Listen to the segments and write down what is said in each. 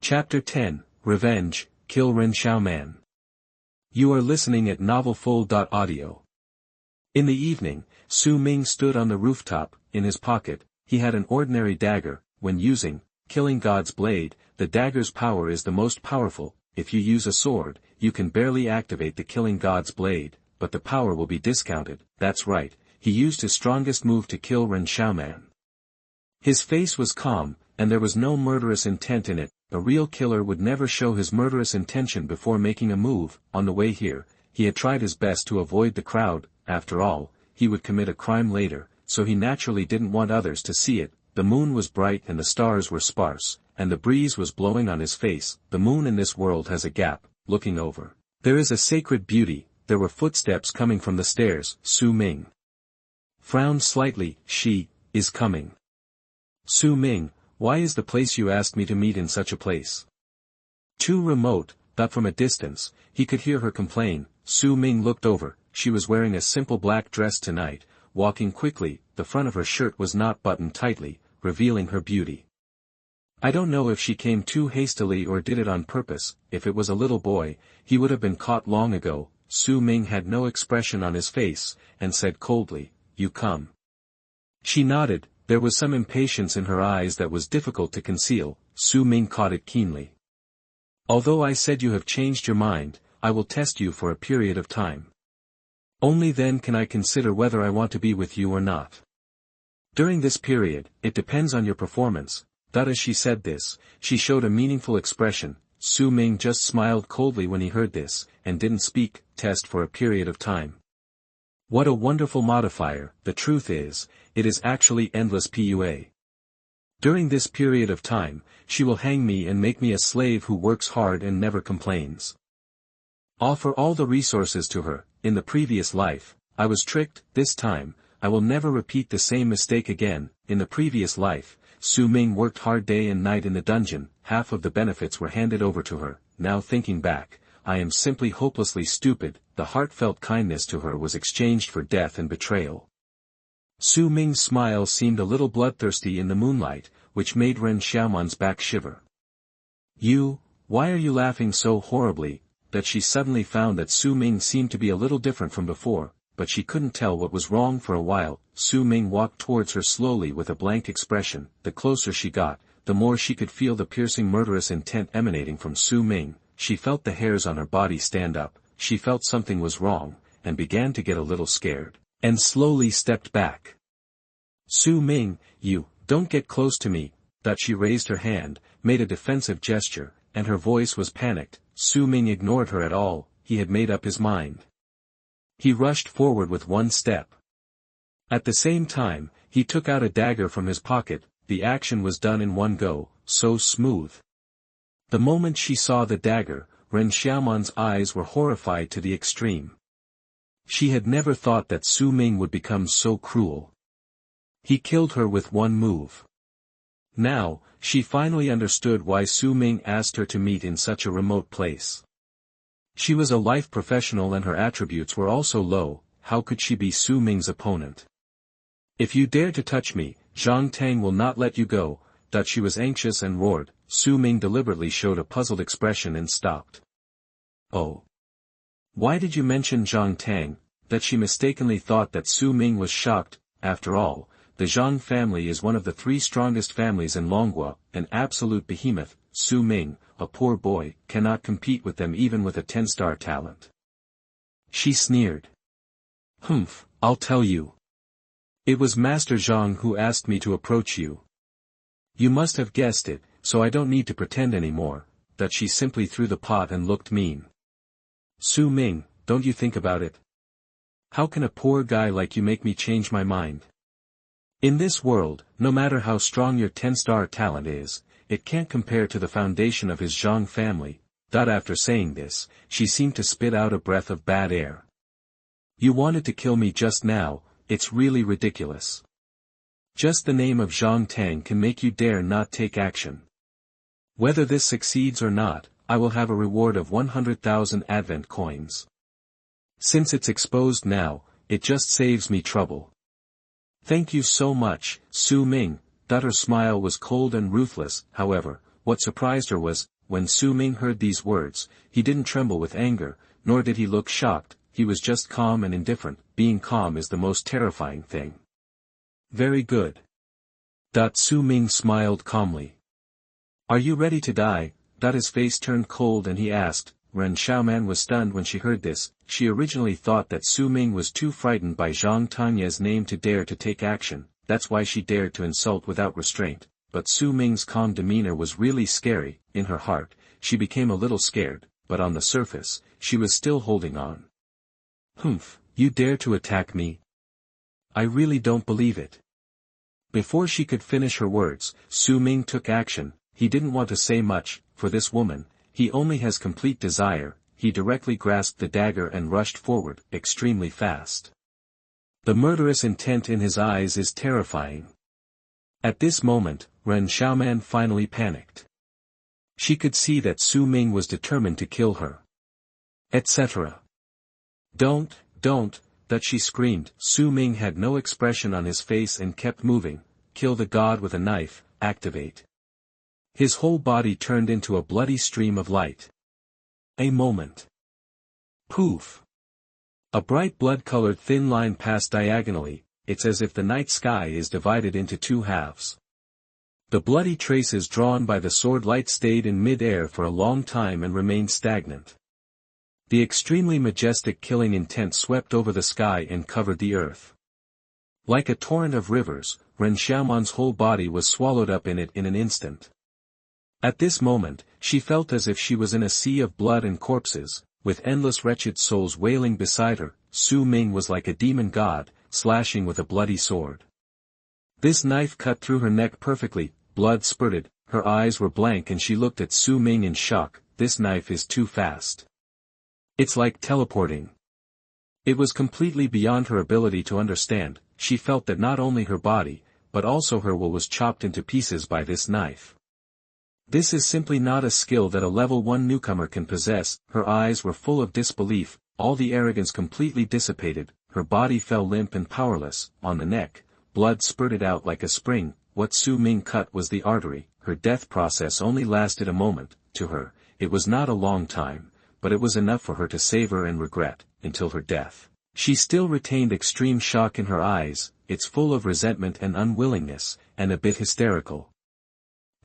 Chapter 10, Revenge, Kill Ren Xiaoman. You are listening at novelfull.audio. In the evening, Su Ming stood on the rooftop. In his pocket, he had an ordinary dagger. When using Killing God's Blade, the dagger's power is the most powerful. If you use a sword, you can barely activate the Killing God's Blade, but the power will be discounted. That's right, he used his strongest move to kill Ren Xiaoman. His face was calm, and there was no murderous intent in it. A real killer would never show his murderous intention before making a move. On the way here, he had tried his best to avoid the crowd. After all, he would commit a crime later, so he naturally didn't want others to see it. The moon was bright and the stars were sparse, and the breeze was blowing on his face. The moon in this world has a gap, looking over. There is a sacred beauty. There were footsteps coming from the stairs. Su Ming frowned slightly. She is coming. Su Ming, why is the place you asked me to meet in such a place? Too remote, but from a distance, he could hear her complain. Su Ming looked over. She was wearing a simple black dress tonight, walking quickly. The front of her shirt was not buttoned tightly, revealing her beauty. I don't know if she came too hastily or did it on purpose. If it was a little boy, he would have been caught long ago. Su Ming had no expression on his face, and said coldly, "You come." She nodded. There was some impatience in her eyes that was difficult to conceal. Su Ming caught it keenly. Although I said you have changed your mind, I will test you for a period of time. Only then can I consider whether I want to be with you or not. During this period, it depends on your performance. That as she said this, she showed a meaningful expression. Su Ming just smiled coldly when he heard this, and didn't speak. Test for a period of time. What a wonderful modifier. The truth is, it is actually endless PUA. During this period of time, she will hang me and make me a slave who works hard and never complains. Offer all the resources to her. In the previous life, I was tricked. This time, I will never repeat the same mistake again. In the previous life, Su Ming worked hard day and night in the dungeon. Half of the benefits were handed over to her. Now thinking back, I am simply hopelessly stupid. The heartfelt kindness to her was exchanged for death and betrayal. Su Ming's smile seemed a little bloodthirsty in the moonlight, which made Ren Xiaoman's back shiver. Why are you laughing so horribly? That she suddenly found that Su Ming seemed to be a little different from before, but she couldn't tell what was wrong for a while. Su Ming walked towards her slowly with a blank expression. The closer she got, the more she could feel the piercing murderous intent emanating from Su Ming. She felt the hairs on her body stand up. She felt something was wrong, and began to get a little scared, and slowly stepped back. Su Ming, you, don't get close to me. That she raised her hand, made a defensive gesture, and her voice was panicked. Su Ming ignored her at all. He had made up his mind. He rushed forward with one step. At the same time, he took out a dagger from his pocket. The action was done in one go, so smooth. The moment she saw the dagger, Ren Xiaoman's eyes were horrified to the extreme. She had never thought that Su Ming would become so cruel. He killed her with one move. Now, she finally understood why Su Ming asked her to meet in such a remote place. She was a life professional and her attributes were also low. How could she be Su Ming's opponent? If you dare to touch me, Zhang Tang will not let you go. That she was anxious and roared. Su Ming deliberately showed a puzzled expression and stopped. Oh. Why did you mention Zhang Tang? That she mistakenly thought that Su Ming was shocked. After all, the Zhang family is one of the 3 strongest families in Longguo, an absolute behemoth. Su Ming, a poor boy, cannot compete with them even with a 10-star talent. She sneered. Humph, I'll tell you. It was Master Zhang who asked me to approach you. You must have guessed it, so I don't need to pretend anymore. That she simply threw the pot and looked mean. Su Ming, don't you think about it? How can a poor guy like you make me change my mind? In this world, no matter how strong your 10-star talent is, it can't compare to the foundation of his Zhang family. After saying this, she seemed to spit out a breath of bad air. You wanted to kill me just now. It's really ridiculous. Just the name of Zhang Tang can make you dare not take action. Whether this succeeds or not, I will have a reward of 100,000 Advent coins. Since it's exposed now, it just saves me trouble. Thank you so much, Su Ming. Her smile was cold and ruthless. However, what surprised her was, when Su Ming heard these words, he didn't tremble with anger, nor did he look shocked, he was just calm and indifferent. Being calm is the most terrifying thing. Very good. Su Ming smiled calmly. Are you ready to die? His face turned cold and he asked. Ren Xiaoman was stunned when she heard this. She originally thought that Su Ming was too frightened by Zhang Tangye's name to dare to take action, that's why she dared to insult without restraint, but Su Ming's calm demeanor was really scary. In her heart, she became a little scared, but on the surface, she was still holding on. Humph, you dare to attack me? I really don't believe it. Before she could finish her words, Su Ming took action. He didn't want to say much, for this woman, he only has complete desire. He directly grasped the dagger and rushed forward, extremely fast. The murderous intent in his eyes is terrifying. At this moment, Ren Xiaoman finally panicked. She could see that Su Ming was determined to kill her. Etc. Don't, that she screamed. Su Ming had no expression on his face and kept moving. Kill the god with a knife, activate. His whole body turned into a bloody stream of light. A moment. Poof. A bright blood-colored thin line passed diagonally. It's as if the night sky is divided into two halves. The bloody traces drawn by the sword light stayed in mid-air for a long time and remained stagnant. The extremely majestic killing intent swept over the sky and covered the earth. Like a torrent of rivers, Ren Xiaoman's whole body was swallowed up in it in an instant. At this moment, she felt as if she was in a sea of blood and corpses, with endless wretched souls wailing beside her. Su Ming was like a demon god, slashing with a bloody sword. This knife cut through her neck perfectly, blood spurted, her eyes were blank and she looked at Su Ming in shock. This knife is too fast. It's like teleporting. It was completely beyond her ability to understand. She felt that not only her body, but also her will was chopped into pieces by this knife. This is simply not a skill that a level 1 newcomer can possess. Her eyes were full of disbelief, all the arrogance completely dissipated, her body fell limp and powerless. On the neck, blood spurted out like a spring. What Su Ming cut was the artery. Her death process only lasted a moment. To her, it was not a long time, but it was enough for her to savor and regret, until her death. She still retained extreme shock in her eyes. It's full of resentment and unwillingness, and a bit hysterical.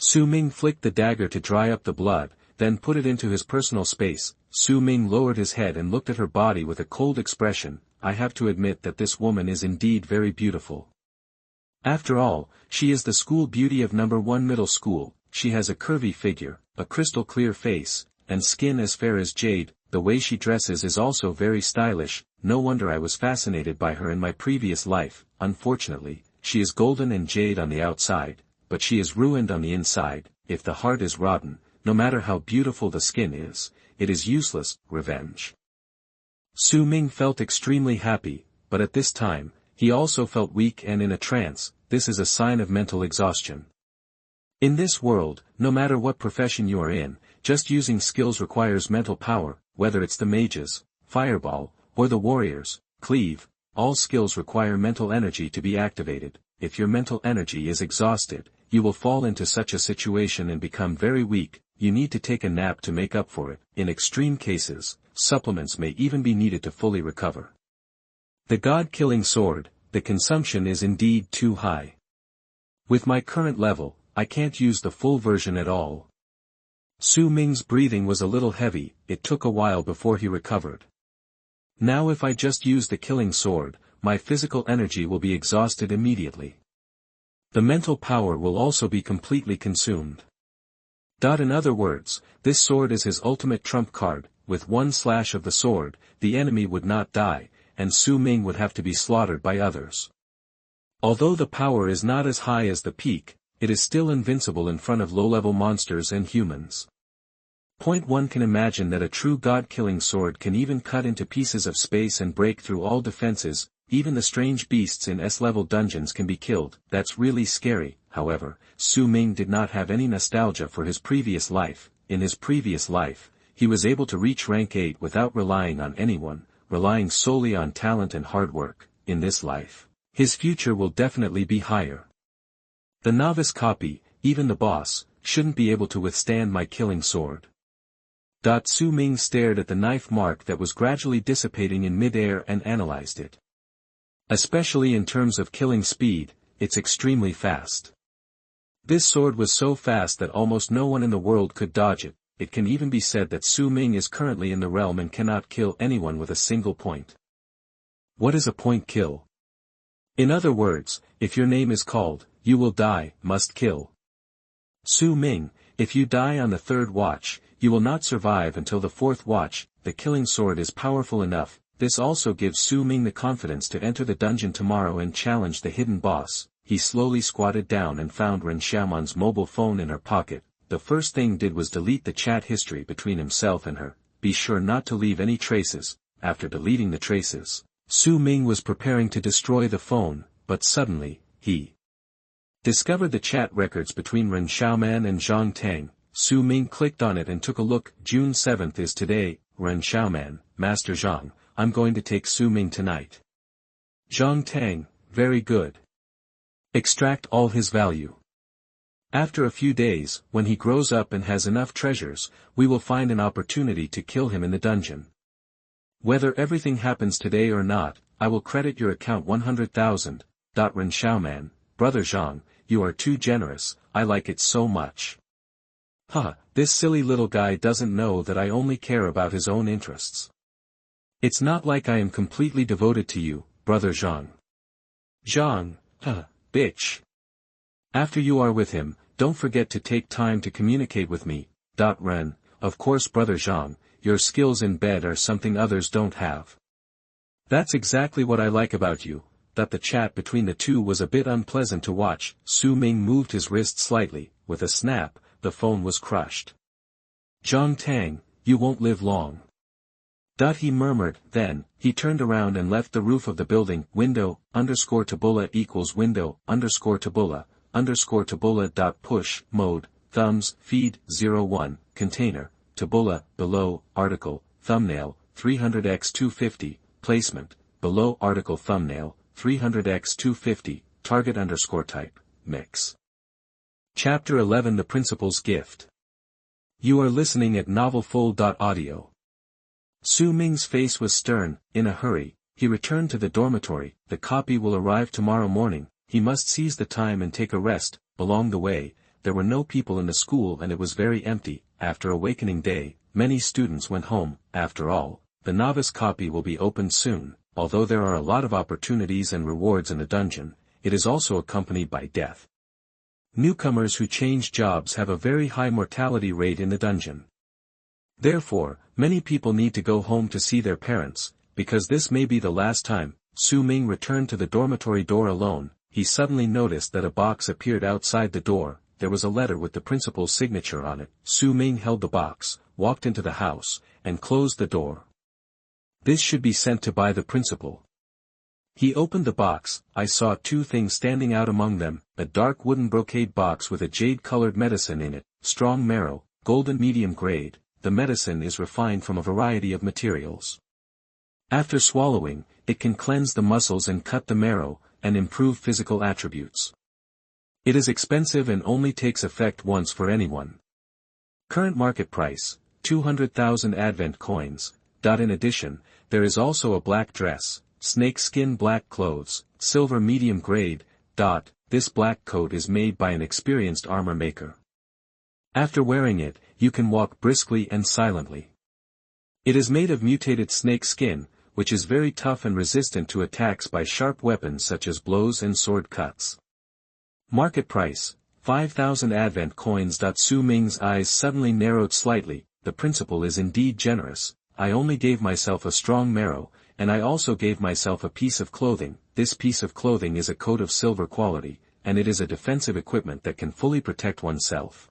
Su Ming flicked the dagger to dry up the blood, then put it into his personal space. Su Ming lowered his head and looked at her body with a cold expression. I have to admit that this woman is indeed very beautiful. After all, she is the school beauty of number 1 middle school. She has a curvy figure, a crystal clear face, and skin as fair as jade. The way she dresses is also very stylish. No wonder I was fascinated by her in my previous life. Unfortunately, she is golden and jade on the outside, but she is ruined on the inside. If the heart is rotten, no matter how beautiful the skin is, it is useless. Revenge. Su Ming felt extremely happy, but at this time, he also felt weak and in a trance. This is a sign of mental exhaustion. In this world, no matter what profession you are in, just using skills requires mental power, whether it's the mages, fireball, or the warriors, cleave. All skills require mental energy to be activated. If your mental energy is exhausted, you will fall into such a situation and become very weak. You need to take a nap to make up for it. In extreme cases, supplements may even be needed to fully recover. The god-killing sword, the consumption is indeed too high. With my current level, I can't use the full version at all. Su Ming's breathing was a little heavy. It took a while before he recovered. Now if I just use the killing sword, my physical energy will be exhausted immediately. The mental power will also be completely consumed. In other words, this sword is his ultimate trump card. With one slash of the sword, the enemy would not die, and Su Ming would have to be slaughtered by others. Although the power is not as high as the peak, it is still invincible in front of low-level monsters and humans. One can imagine that a true god-killing sword can even cut into pieces of space and break through all defenses. Even the strange beasts in S-level dungeons can be killed. That's really scary. However, Su Ming did not have any nostalgia for his previous life. In his previous life, he was able to reach rank 8 without relying on anyone, relying solely on talent and hard work. In this life, his future will definitely be higher. The novice copy, even the boss, shouldn't be able to withstand my killing sword. Su Ming stared at the knife mark that was gradually dissipating in mid-air and analyzed it. Especially in terms of killing speed, it's extremely fast. This sword was so fast that almost no one in the world could dodge it. It can even be said that Su Ming is currently in the realm and cannot kill anyone with a single point. What is a point kill? In other words, if your name is called, you will die, must kill. Su Ming, if you die on the third watch, you will not survive until the fourth watch. The killing sword is powerful enough. This also gives Su Ming the confidence to enter the dungeon tomorrow and challenge the hidden boss. He slowly squatted down and found Ren Xiaoman's mobile phone in her pocket. The first thing did was delete the chat history between himself and her. Be sure not to leave any traces. After deleting the traces, Su Ming was preparing to destroy the phone, but suddenly, he discovered the chat records between Ren Xiaoman and Zhang Tang. Su Ming clicked on it and took a look. June 7th is today. Ren Xiaoman, Master Zhang, I'm going to take Su Ming tonight. Zhang Tang, very good. Extract all his value. After a few days, when he grows up and has enough treasures, we will find an opportunity to kill him in the dungeon. Whether everything happens today or not, I will credit your account 100,000. Ren Xiaoman, Brother Zhang, you are too generous, I like it so much. This silly little guy doesn't know that I only care about his own interests. It's not like I am completely devoted to you, Brother Zhang. Zhang, bitch. After you are with him, don't forget to take time to communicate with me. Ren, of course Brother Zhang, your skills in bed are something others don't have. That's exactly what I like about you. That the chat between the two was a bit unpleasant to watch. Su Ming moved his wrist slightly. With a snap, the phone was crushed. Zhang Tang, you won't live long. He murmured. Then, he turned around and left the roof of the building. Window, _Tabula equals window, _Tabula, _Tabula. Push, mode, thumbs, feed, 01, container, Tabula, below, article, thumbnail, 300x250, placement, below article thumbnail, 300x250, target _type, mix. Chapter 11 The Principal's Gift. You are listening at novelfull.audio. Su Ming's face was stern. In a hurry, he returned to the dormitory. The copy will arrive tomorrow morning. He must seize the time and take a rest. Along the way, there were no people in the school and it was very empty. After awakening day, many students went home. After all, the novice copy will be opened soon. Although there are a lot of opportunities and rewards in the dungeon, it is also accompanied by death. Newcomers who change jobs have a very high mortality rate in the dungeon. Therefore, many people need to go home to see their parents, because this may be the last time. Su Ming returned to the dormitory door alone. He suddenly noticed that a box appeared outside the door. There was a letter with the principal's signature on it. Su Ming held the box, walked into the house, and closed the door. This should be sent to by the principal. He opened the box. I saw two things standing out among them, a dark wooden brocade box with a jade-colored medicine in it, strong marrow, golden medium grade. The medicine is refined from a variety of materials. After swallowing, it can cleanse the muscles and cut the marrow, and improve physical attributes. It is expensive and only takes effect once for anyone. Current market price, 200,000 advent coins. In addition, there is also a black dress, snake skin black clothes, silver medium grade. This black coat is made by an experienced armor maker. After wearing it, you can walk briskly and silently. It is made of mutated snake skin, which is very tough and resistant to attacks by sharp weapons such as blows and sword cuts. Market price, 5,000 advent coins. Su Ming's eyes suddenly narrowed slightly. The principal is indeed generous. I only gave myself a strong marrow, and I also gave myself a piece of clothing. This piece of clothing is a coat of silver quality, and it is a defensive equipment that can fully protect oneself.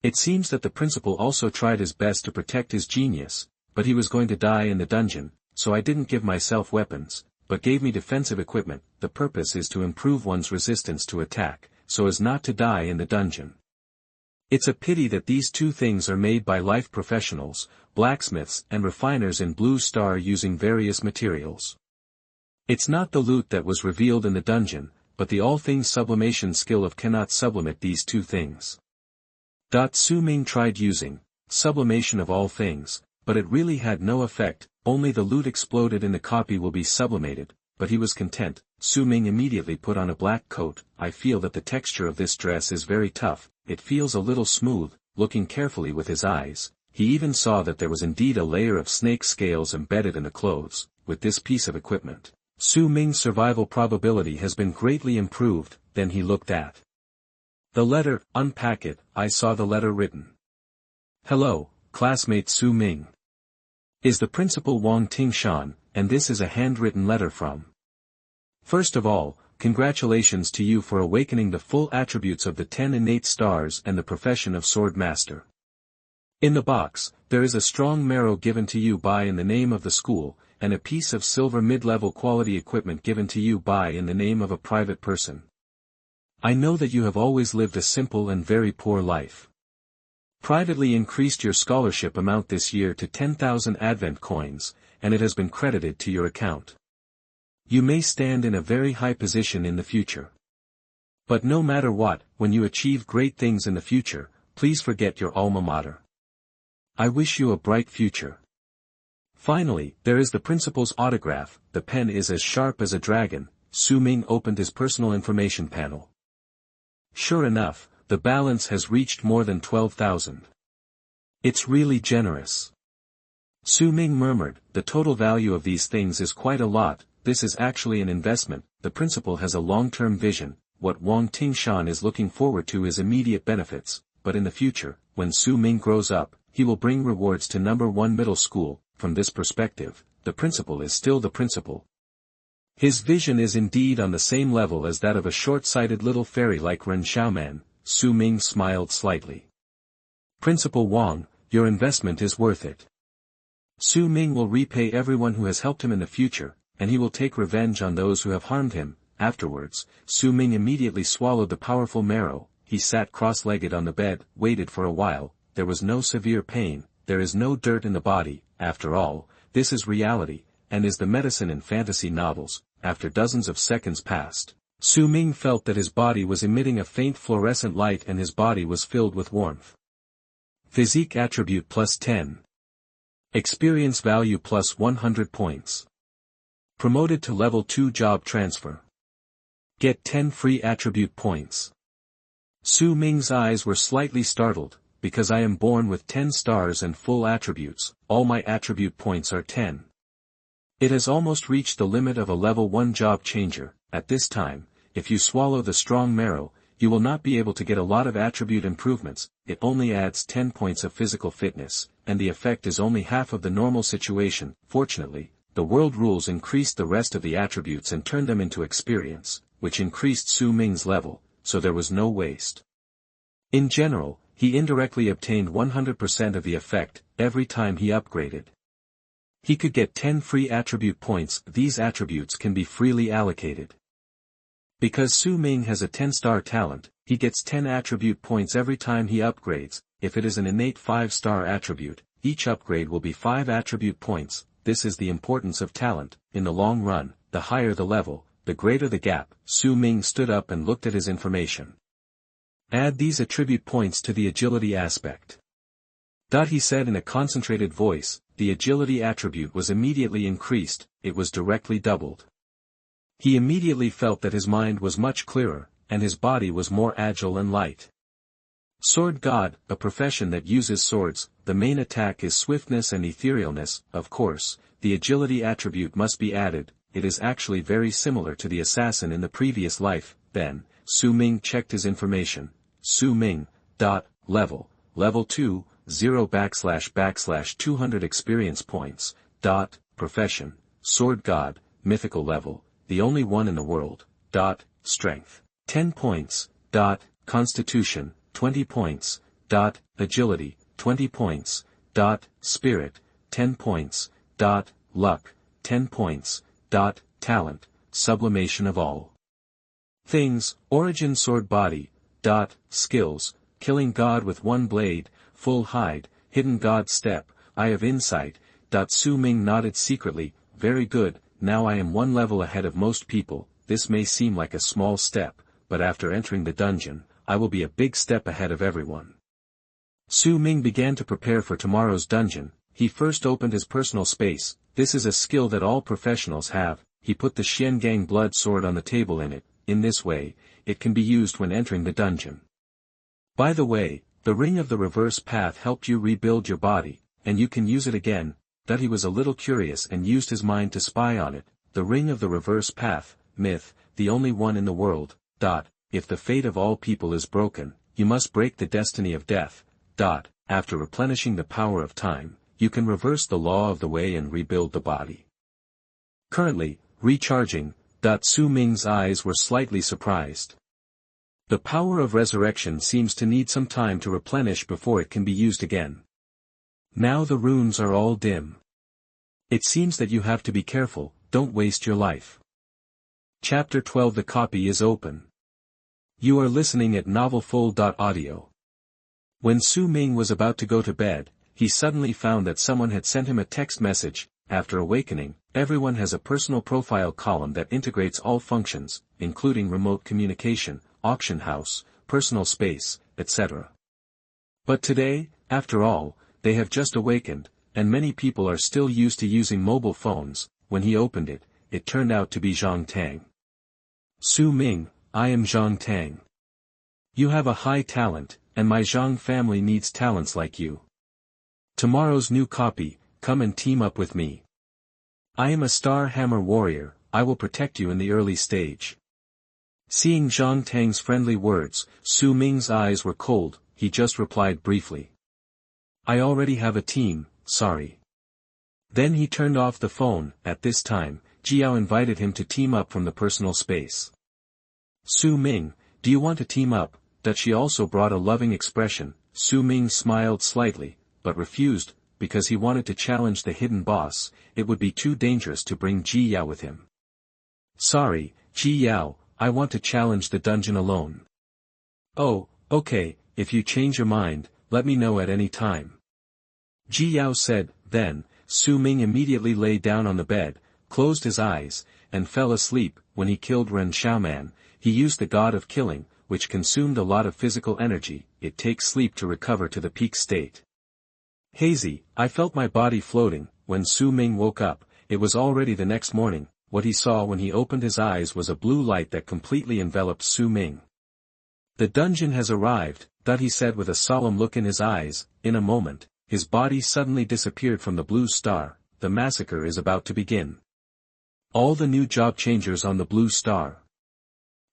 It seems that the principal also tried his best to protect his genius, but he was going to die in the dungeon, so I didn't give myself weapons, but gave me defensive equipment. The purpose is to improve one's resistance to attack, so as not to die in the dungeon. It's a pity that these two things are made by life professionals, blacksmiths and refiners in Blue Star using various materials. It's not the loot that was revealed in the dungeon, but the all things sublimation skill of cannot sublimate these two things. Su Ming tried using sublimation of all things, but it really had no effect. Only the loot exploded in the copy will be sublimated, but he was content. Su Ming immediately put on a black coat. I feel that the texture of this dress is very tough, it feels a little smooth. Looking carefully with his eyes, he even saw that there was indeed a layer of snake scales embedded in the clothes. With this piece of equipment, Su Ming's survival probability has been greatly improved. Then he looked at the letter. Unpack it. I saw the letter written. Hello, classmate Su Ming. Is the principal Wang Tingshan, and this is a handwritten letter from. First of all, congratulations to you for awakening the full attributes of the 10 innate stars and the profession of sword master. In the box, there is a strong marrow given to you by in the name of the school, and a piece of silver mid-level quality equipment given to you by in the name of a private person. I know that you have always lived a simple and very poor life. Privately increased your scholarship amount this year to 10,000 Advent coins, and it has been credited to your account. You may stand in a very high position in the future. But no matter what, when you achieve great things in the future, please forget your alma mater. I wish you a bright future. Finally, there is the principal's autograph. The pen is as sharp as a dragon. Su Ming opened his personal information panel. Sure enough, the balance has reached more than 12,000. It's really generous. Su Ming murmured, the total value of these things is quite a lot. This is actually an investment. The principal has a long-term vision. What Wang Tingshan is looking forward to is immediate benefits, but in the future, when Su Ming grows up, he will bring rewards to number 1 middle school. From this perspective, the principal is still the principal. His vision is indeed on the same level as that of a short-sighted little fairy like Ren Xiaoman. Su Ming smiled slightly. Principal Wang, your investment is worth it. Su Ming will repay everyone who has helped him in the future, and he will take revenge on those who have harmed him. Afterwards, Su Ming immediately swallowed the powerful marrow. He sat cross-legged on the bed, waited for a while. There was no severe pain, there is no dirt in the body. After all, this is reality, and is the medicine in fantasy novels. After dozens of seconds passed, Su Ming felt that his body was emitting a faint fluorescent light and his body was filled with warmth. Physique attribute plus 10. Experience value plus 100 points. Promoted to level 2 job transfer. Get 10 free attribute points. Su Ming's eyes were slightly startled. Because I am born with 10 stars and full attributes, all my attribute points are 10. It has almost reached the limit of a level 1 job changer. At this time, if you swallow the strong marrow, you will not be able to get a lot of attribute improvements. It only adds 10 points of physical fitness, and the effect is only half of the normal situation. Fortunately, the world rules increased the rest of the attributes and turned them into experience, which increased Su Ming's level, so there was no waste. In general, he indirectly obtained 100% of the effect every time he upgraded. He could get 10 free attribute points. These attributes can be freely allocated. Because Su Ming has a 10-star talent, he gets 10 attribute points every time he upgrades. If it is an innate 5-star attribute, each upgrade will be 5 attribute points. This is the importance of talent. In the long run, the higher the level, the greater the gap. Su Ming stood up and looked at his information. Add these attribute points to the agility aspect. He said in a concentrated voice. The agility attribute was immediately increased. It was directly doubled. He immediately felt that his mind was much clearer, and his body was more agile and light. Sword God, a profession that uses swords. The main attack is swiftness and etherealness. Of course, the agility attribute must be added. It is actually very similar to the assassin in the previous life. Then, Su Ming checked his information. Su Ming. Level 2, 0 //200 experience points. Profession, Sword God, mythical level, the only one in the world. Strength, 10 points. Constitution, 20 points. Agility, 20 points. Spirit, 10 points. Luck, 10 points. Talent, sublimation of all things, origin sword body. Skills, killing God with one blade, full hide, hidden God step, eye of insight. Su Ming nodded secretly. Very good, now I am one level ahead of most people. This may seem like a small step, but after entering the dungeon, I will be a big step ahead of everyone. Su Ming began to prepare for tomorrow's dungeon. He first opened his personal space. This is a skill that all professionals have. He put the Xiangang blood sword on the table in it. In this way, it can be used when entering the dungeon. By the way, the ring of the reverse path helped you rebuild your body, and you can use it again. That he was a little curious and used his mind to spy on it. The ring of the reverse path, myth, the only one in the world. If the fate of all people is broken, you must break the destiny of death. After replenishing the power of time, you can reverse the law of the way and rebuild the body. Currently, recharging. Su Ming's eyes were slightly surprised. The power of resurrection seems to need some time to replenish before it can be used again. Now the runes are all dim. It seems that you have to be careful, don't waste your life. Chapter 12. The copy is open. You are listening at novelfull.audio. When Su Ming was about to go to bed, he suddenly found that someone had sent him a text message. After awakening, everyone has a personal profile column that integrates all functions, including remote communication, auction house, personal space, etc. But today, after all, they have just awakened, and many people are still used to using mobile phones. When he opened it, it turned out to be Zhang Tang. Su Ming, I am Zhang Tang. You have a high talent, and my Zhang family needs talents like you. Tomorrow's new copy, come and team up with me. I am a Star Hammer warrior, I will protect you in the early stage. Seeing Zhang Tang's friendly words, Su Ming's eyes were cold. He just replied briefly. I already have a team, sorry. Then he turned off the phone. At this time, Jiao invited him to team up from the personal space. Su Ming, do you want to team up? That she also brought a loving expression. Su Ming smiled slightly, but refused, because he wanted to challenge the hidden boss. It would be too dangerous to bring Ji Yao with him. Sorry, Ji Yao, I want to challenge the dungeon alone. Oh, okay, if you change your mind, let me know at any time. Ji Yao said. Then, Su Ming immediately lay down on the bed, closed his eyes, and fell asleep. When he killed Ren Xiaoman, he used the god of killing, which consumed a lot of physical energy. It takes sleep to recover to the peak state. Hazy, I felt my body floating. When Su Ming woke up, it was already the next morning. What he saw when he opened his eyes was a blue light that completely enveloped Su Ming. The dungeon has arrived, he said with a solemn look in his eyes. In a moment, his body suddenly disappeared from the blue star. The massacre is about to begin. All the new job changers on the blue star.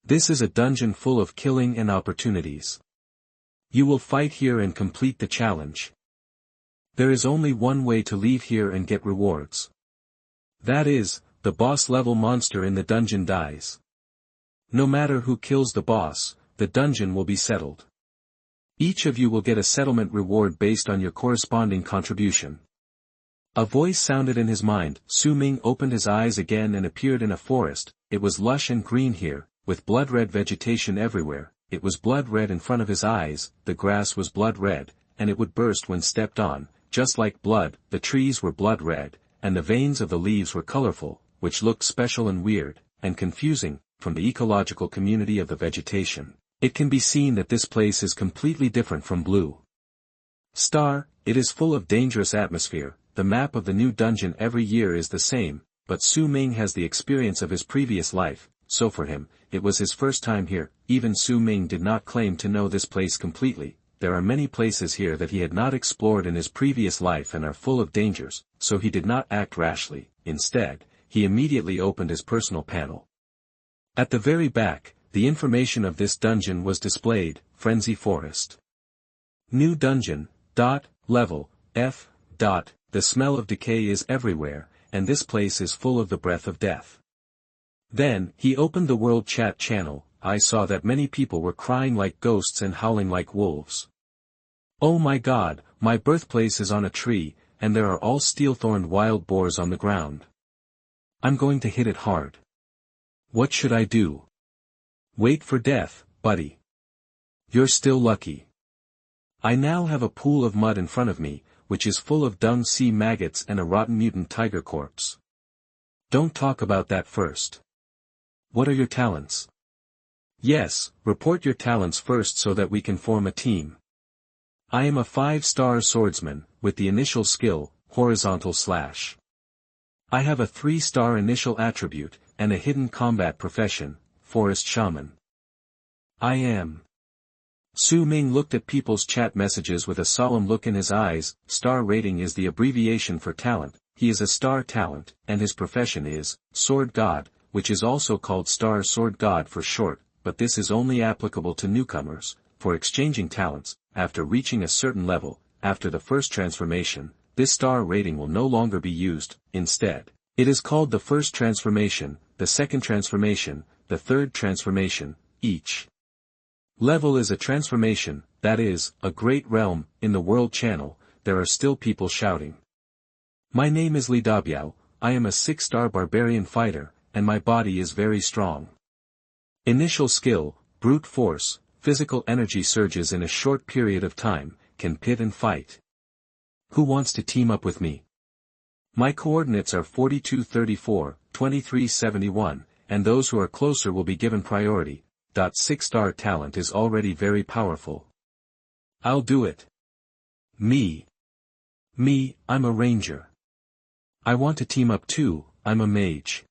This is a dungeon full of killing and opportunities. You will fight here and complete the challenge. There is only one way to leave here and get rewards. That is, the boss-level monster in the dungeon dies. No matter who kills the boss, the dungeon will be settled. Each of you will get a settlement reward based on your corresponding contribution. A voice sounded in his mind. Su Ming opened his eyes again and appeared in a forest. It was lush and green here, with blood-red vegetation everywhere. It was blood-red in front of his eyes. The grass was blood-red, and it would burst when stepped on. Just like blood, the trees were blood-red, and the veins of the leaves were colorful, which looked special and weird, and confusing. From the ecological community of the vegetation, it can be seen that this place is completely different from Blue Star. It is full of dangerous atmosphere. The map of the new dungeon every year is the same, but Su Ming has the experience of his previous life, so for him, it was his first time here. Even Su Ming did not claim to know this place completely. There are many places here that he had not explored in his previous life and are full of dangers, so he did not act rashly. Instead, he immediately opened his personal panel. At the very back, the information of this dungeon was displayed. Frenzy Forest. New dungeon. Level, F. The smell of decay is everywhere, and this place is full of the breath of death. Then, he opened the world chat channel. I saw that many people were crying like ghosts and howling like wolves. Oh my god, my birthplace is on a tree, and there are all steel-thorned wild boars on the ground. I'm going to hit it hard. What should I do? Wait for death, buddy. You're still lucky. I now have a pool of mud in front of me, which is full of dung sea maggots and a rotten mutant tiger corpse. Don't talk about that first. What are your talents? Yes, report your talents first so that we can form a team. I am a 5-star swordsman, with the initial skill, horizontal slash. I have a 3-star initial attribute, and a hidden combat profession, forest shaman. I am. Su Ming looked at people's chat messages with a solemn look in his eyes. Star rating is the abbreviation for talent. He is a star talent, and his profession is, Sword God, which is also called Star Sword God for short, but this is only applicable to newcomers. For exchanging talents, after reaching a certain level, after the first transformation, this star rating will no longer be used. Instead, it is called the first transformation, the second transformation, the third transformation. Each level is a transformation, that is, a great realm. In the world channel, there are still people shouting. My name is Li Dabiao, I am a 6-star barbarian fighter, and my body is very strong. Initial skill, brute force, physical energy surges in a short period of time, can pit and fight. Who wants to team up with me? My coordinates are 4234, 2371, and those who are closer will be given priority. 6-star talent is already very powerful. I'll do it. Me, I'm a ranger. I want to team up too, I'm a mage.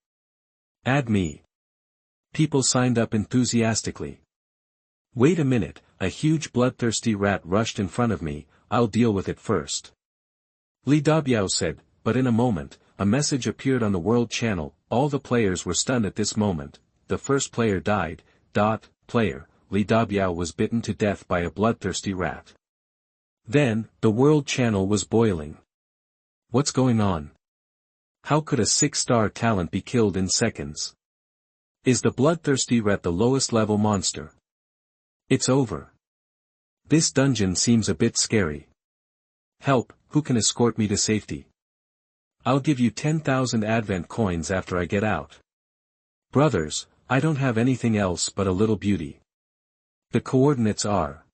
Add me. People signed up enthusiastically. Wait a minute, a huge bloodthirsty rat rushed in front of me, I'll deal with it first. Li Dabiao said, but in a moment, a message appeared on the world channel. All the players were stunned at this moment. The first player died. Player, Li Dabiao was bitten to death by a bloodthirsty rat. Then, the world channel was boiling. What's going on? How could a 6-star talent be killed in seconds? Is the bloodthirsty rat the lowest level monster? It's over. This dungeon seems a bit scary. Help, who can escort me to safety? I'll give you 10,000 advent coins after I get out. Brothers, I don't have anything else but a little beauty. The coordinates are.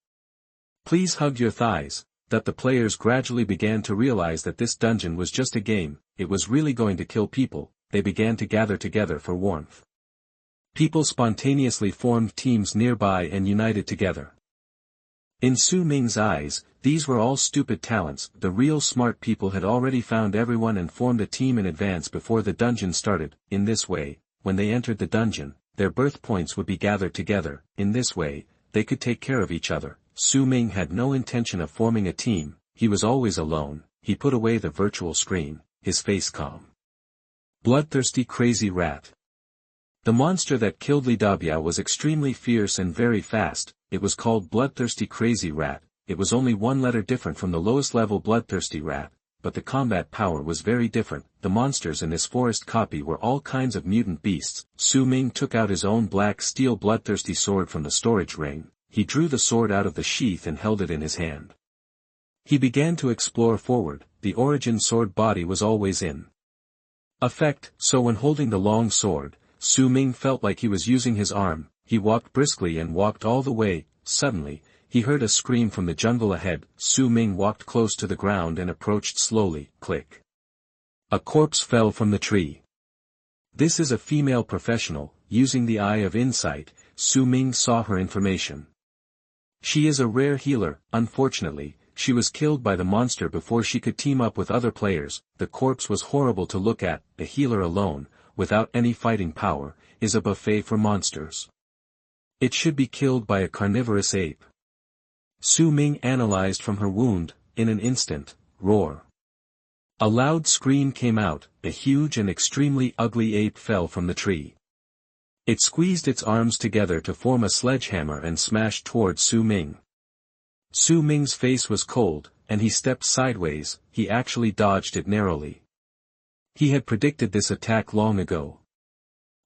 Please hug your thighs. That the players gradually began to realize that this dungeon was just a game, it was really going to kill people. They began to gather together for warmth. People spontaneously formed teams nearby and united together. In Su Ming's eyes, these were all stupid talents. The real smart people had already found everyone and formed a team in advance before the dungeon started. In this way, when they entered the dungeon, their birth points would be gathered together. In this way, they could take care of each other. Su Ming had no intention of forming a team, he was always alone. He put away the virtual screen, his face calm. Bloodthirsty crazy rat. The monster that killed Li Dabiao was extremely fierce and very fast. It was called bloodthirsty crazy rat. It was only one letter different from the lowest level bloodthirsty rat, but the combat power was very different. The monsters in this forest copy were all kinds of mutant beasts. Su Ming took out his own black steel bloodthirsty sword from the storage ring. He drew the sword out of the sheath and held it in his hand. He began to explore forward. The origin sword body was always in effect, so when holding the long sword, Su Ming felt like he was using his arm. He walked briskly and walked all the way. Suddenly, he heard a scream from the jungle ahead. Su Ming walked close to the ground and approached slowly. Click. A corpse fell from the tree. This is a female professional. Using the eye of insight, Su Ming saw her information. She is a rare healer. Unfortunately, she was killed by the monster before she could team up with other players. The corpse was horrible to look at. A healer alone, without any fighting power, is a buffet for monsters. It should be killed by a carnivorous ape. Su Ming analyzed from her wound. In an instant, roar. A loud scream came out. A huge and extremely ugly ape fell from the tree. It squeezed its arms together to form a sledgehammer and smashed towards Su Ming. Su Ming's face was cold, and he stepped sideways. He actually dodged it narrowly. He had predicted this attack long ago.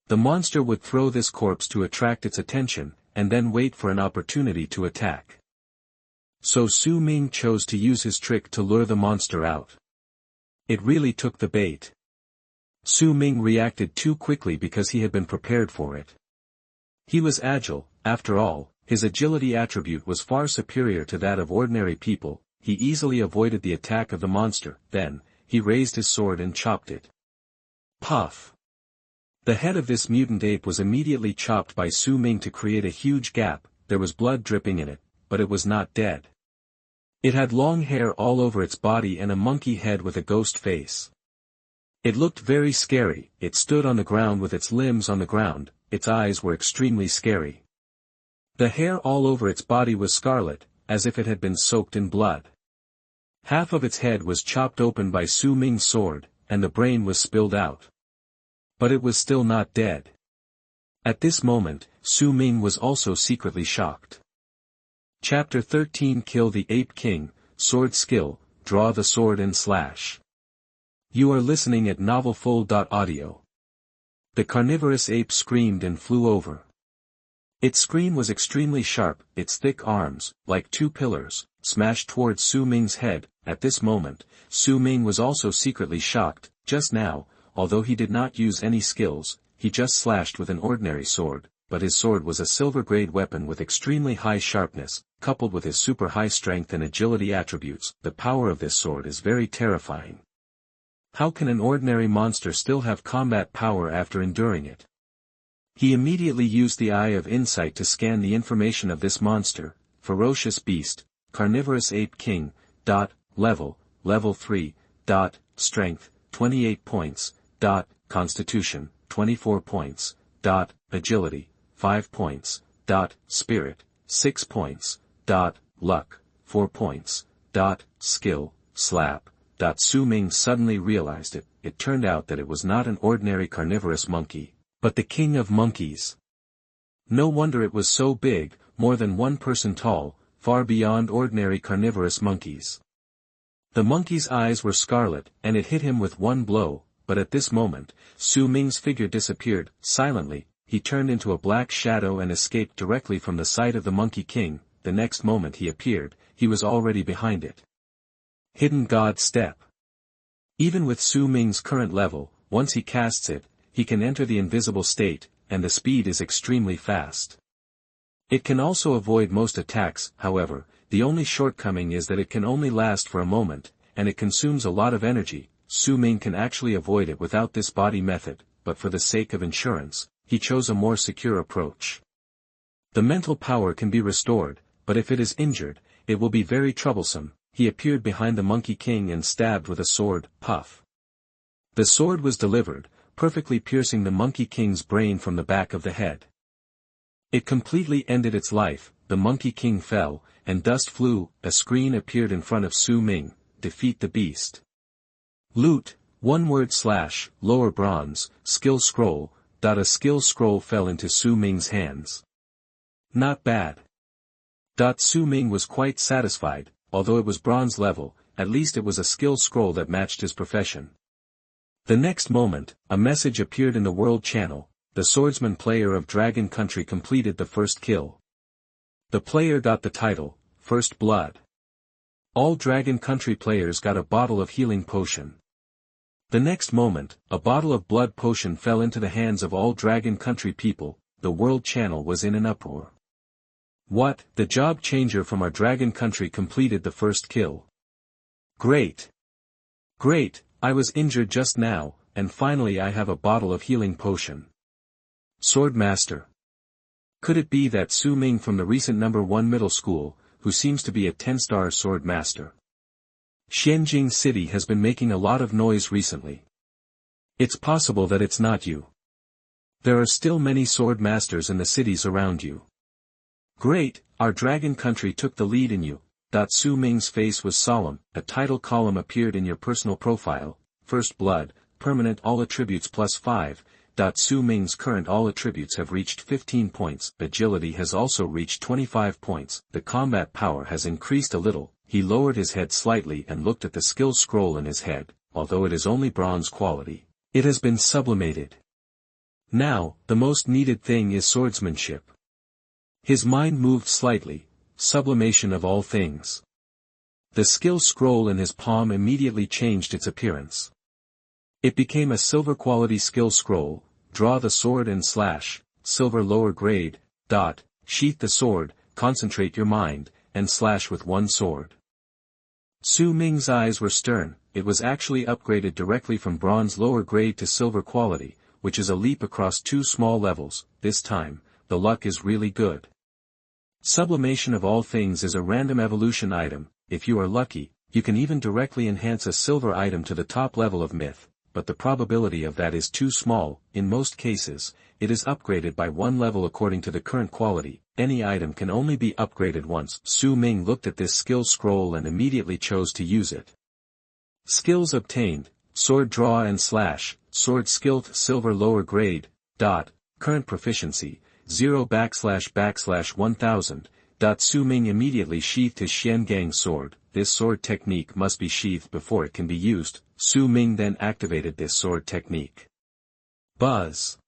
The monster would throw this corpse to attract its attention, and then wait for an opportunity to attack. So Su Ming chose to use his trick to lure the monster out. It really took the bait. Su Ming reacted too quickly because he had been prepared for it. He was agile. After all, his agility attribute was far superior to that of ordinary people. He easily avoided the attack of the monster. Then, he raised his sword and chopped it. Puff! The head of this mutant ape was immediately chopped by Su Ming to create a huge gap. There was blood dripping in it, but it was not dead. It had long hair all over its body and a monkey head with a ghost face. It looked very scary. It stood on the ground with its limbs on the ground, its eyes were extremely scary. The hair all over its body was scarlet, as if it had been soaked in blood. Half of its head was chopped open by Su Ming's sword, and the brain was spilled out. But it was still not dead. At this moment, Su Ming was also secretly shocked. Chapter 13 Kill the Ape King, Sword Skill, Draw the Sword and Slash. You are listening at novelfull.audio. The carnivorous ape screamed and flew over. Its scream was extremely sharp, its thick arms, like two pillars, smashed towards Su Ming's head. At this moment, Su Ming was also secretly shocked. Just now, although he did not use any skills, he just slashed with an ordinary sword, but his sword was a silver-grade weapon with extremely high sharpness, coupled with his super high strength and agility attributes. The power of this sword is very terrifying. How can an ordinary monster still have combat power after enduring it? He immediately used the Eye of Insight to scan the information of this monster. Ferocious beast, carnivorous ape king, level 3, strength, 28 points, constitution, 24 points, agility, 5 points, spirit, 6 points, luck, 4 points, skill, slap. Su Ming suddenly realized it. It turned out that it was not an ordinary carnivorous monkey, but the king of monkeys. No wonder it was so big, more than 1 person tall, far beyond ordinary carnivorous monkeys. The monkey's eyes were scarlet, and it hit him with one blow, but at this moment, Su Ming's figure disappeared. Silently, he turned into a black shadow and escaped directly from the sight of the Monkey King. The next moment he appeared, he was already behind it. Hidden God Step. Even with Su Ming's current level, once he casts it, he can enter the invisible state, and the speed is extremely fast. It can also avoid most attacks. However, the only shortcoming is that it can only last for a moment, and it consumes a lot of energy. Su Ming can actually avoid it without this body method, but for the sake of insurance, he chose a more secure approach. The mental power can be restored, but if it is injured, it will be very troublesome. He appeared behind the Monkey King and stabbed with a sword. Puff. The sword was delivered, perfectly piercing the Monkey King's brain from the back of the head. It completely ended its life. The Monkey King fell, and dust flew. A screen appeared in front of Su Ming. Defeat the beast. Loot, one word / lower bronze, skill scroll. A skill scroll fell into Su Ming's hands. Not bad. Su Ming was quite satisfied. Although it was bronze level, at least it was a skill scroll that matched his profession. The next moment, a message appeared in the world channel. The swordsman player of Dragon Country completed the first kill. The player got the title, First Blood. All Dragon Country players got a bottle of healing potion. The next moment, a bottle of blood potion fell into the hands of all Dragon Country people. The world channel was in an uproar. What? The job changer from our Dragon Country completed the first kill. Great! Great, I was injured just now, and finally I have a bottle of healing potion. Sword Master. Could it be that Su Ming from the recent number 1 middle school, who seems to be a 10-star sword master? Xianjing City has been making a lot of noise recently. It's possible that it's not you. There are still many sword masters in the cities around you. Great, our Dragon Country took the lead in you. Su Ming's face was solemn. A title column appeared in your personal profile. First Blood, permanent all attributes +5. Su Ming's current all attributes have reached 15 points. Agility has also reached 25 points. The combat power has increased a little. He lowered his head slightly and looked at the skill scroll in his head. Although it is only bronze quality, it has been sublimated. Now, the most needed thing is swordsmanship. His mind moved slightly. Sublimation of all things. The skill scroll in his palm immediately changed its appearance. It became a silver quality skill scroll. Draw the sword and slash, silver lower grade, sheath the sword, concentrate your mind, and slash with one sword. Su Ming's eyes were stern. It was actually upgraded directly from bronze lower grade to silver quality, which is a leap across 2 small levels. This time, the luck is really good. Sublimation of all things is a random evolution item. if you are lucky, you can even directly enhance a silver item to the top level of myth, but the probability of that is too small. In most cases, it is upgraded by one level according to the current quality. Any item can only be upgraded once. Su Ming looked at this skill scroll and immediately chose to use it. Skills obtained: Sword Draw and Slash, Sword Skill Silver lower grade, current proficiency, 0/1000. Su Ming immediately sheathed his Xiangang sword. This sword technique must be sheathed before it can be used. Su Ming then activated this sword technique. Buzz!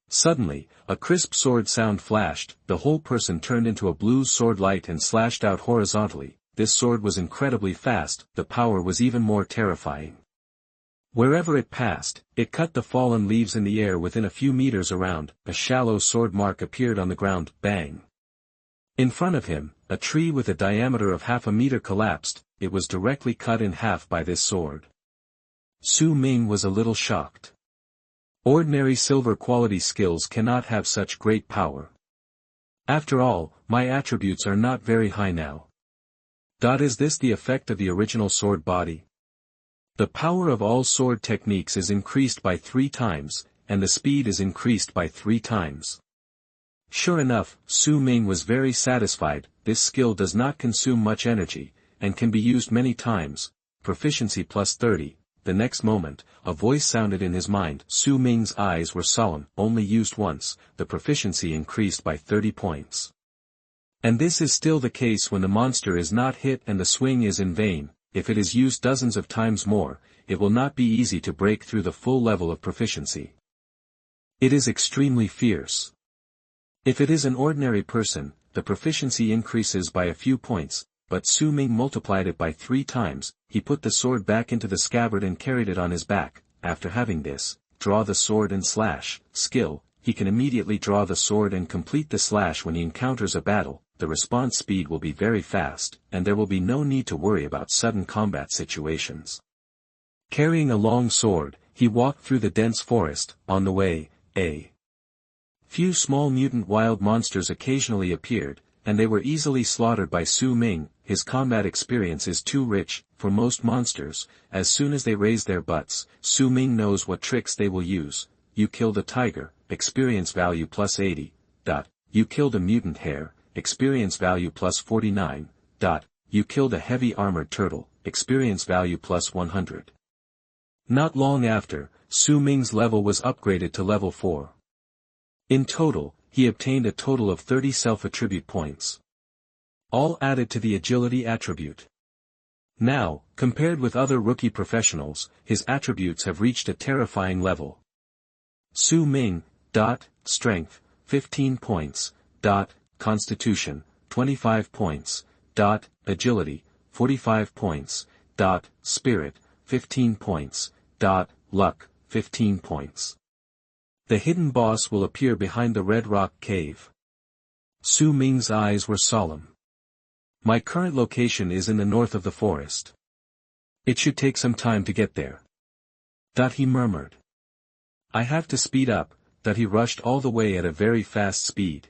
Suddenly, a crisp sword sound flashed, the whole person turned into a blue sword light and slashed out horizontally. This sword was incredibly fast, the power was even more terrifying. Wherever it passed, it cut the fallen leaves in the air within a few meters around. A shallow sword mark appeared on the ground. Bang! In front of him, a tree with a diameter of half a meter collapsed. It was directly cut in half by this sword. Su Ming was a little shocked. Ordinary silver quality skills cannot have such great power. After all, my attributes are not very high now. Is this the effect of the original sword body? The power of all sword techniques is increased by 3 times, and the speed is increased by 3 times. Sure enough, Su Ming was very satisfied. This skill does not consume much energy, and can be used many times. Proficiency plus 30. The next moment, a voice sounded in his mind. Su Ming's eyes were solemn. Only used once, the proficiency increased by 30 points. And this is still the case when the monster is not hit and the swing is in vain. If it is used dozens of times more, it will not be easy to break through the full level of proficiency. It is extremely fierce. If it is an ordinary person, the proficiency increases by a few points, but Su Ming multiplied it by 3 times. He put the sword back into the scabbard and carried it on his back. After having this, draw the sword and slash, skill, he can immediately draw the sword and complete the slash when he encounters a battle. The response speed will be very fast, and there will be no need to worry about sudden combat situations. Carrying a long sword, he walked through the dense forest. On the way, a few small mutant wild monsters occasionally appeared, and they were easily slaughtered by Su Ming. His combat experience is too rich. For most monsters, as soon as they raise their butts, Su Ming knows what tricks they will use. You killed a tiger, experience value plus 80. You killed a mutant hare, experience value plus 49. You killed a heavy armored turtle, experience value plus 100. Not long after, Su Ming's level was upgraded to level 4. In total, he obtained a total of 30 self-attribute points. All added to the agility attribute. Now, compared with other rookie professionals, his attributes have reached a terrifying level. Su Ming, strength, 15 points, constitution, 25 points, agility, 45 points, spirit, 15 points, luck, 15 points. The hidden boss will appear behind the Red Rock Cave. Su Ming's eyes were solemn. My current location is in the north of the forest. It should take some time to get there. He murmured. I have to speed up. He rushed all the way at a very fast speed.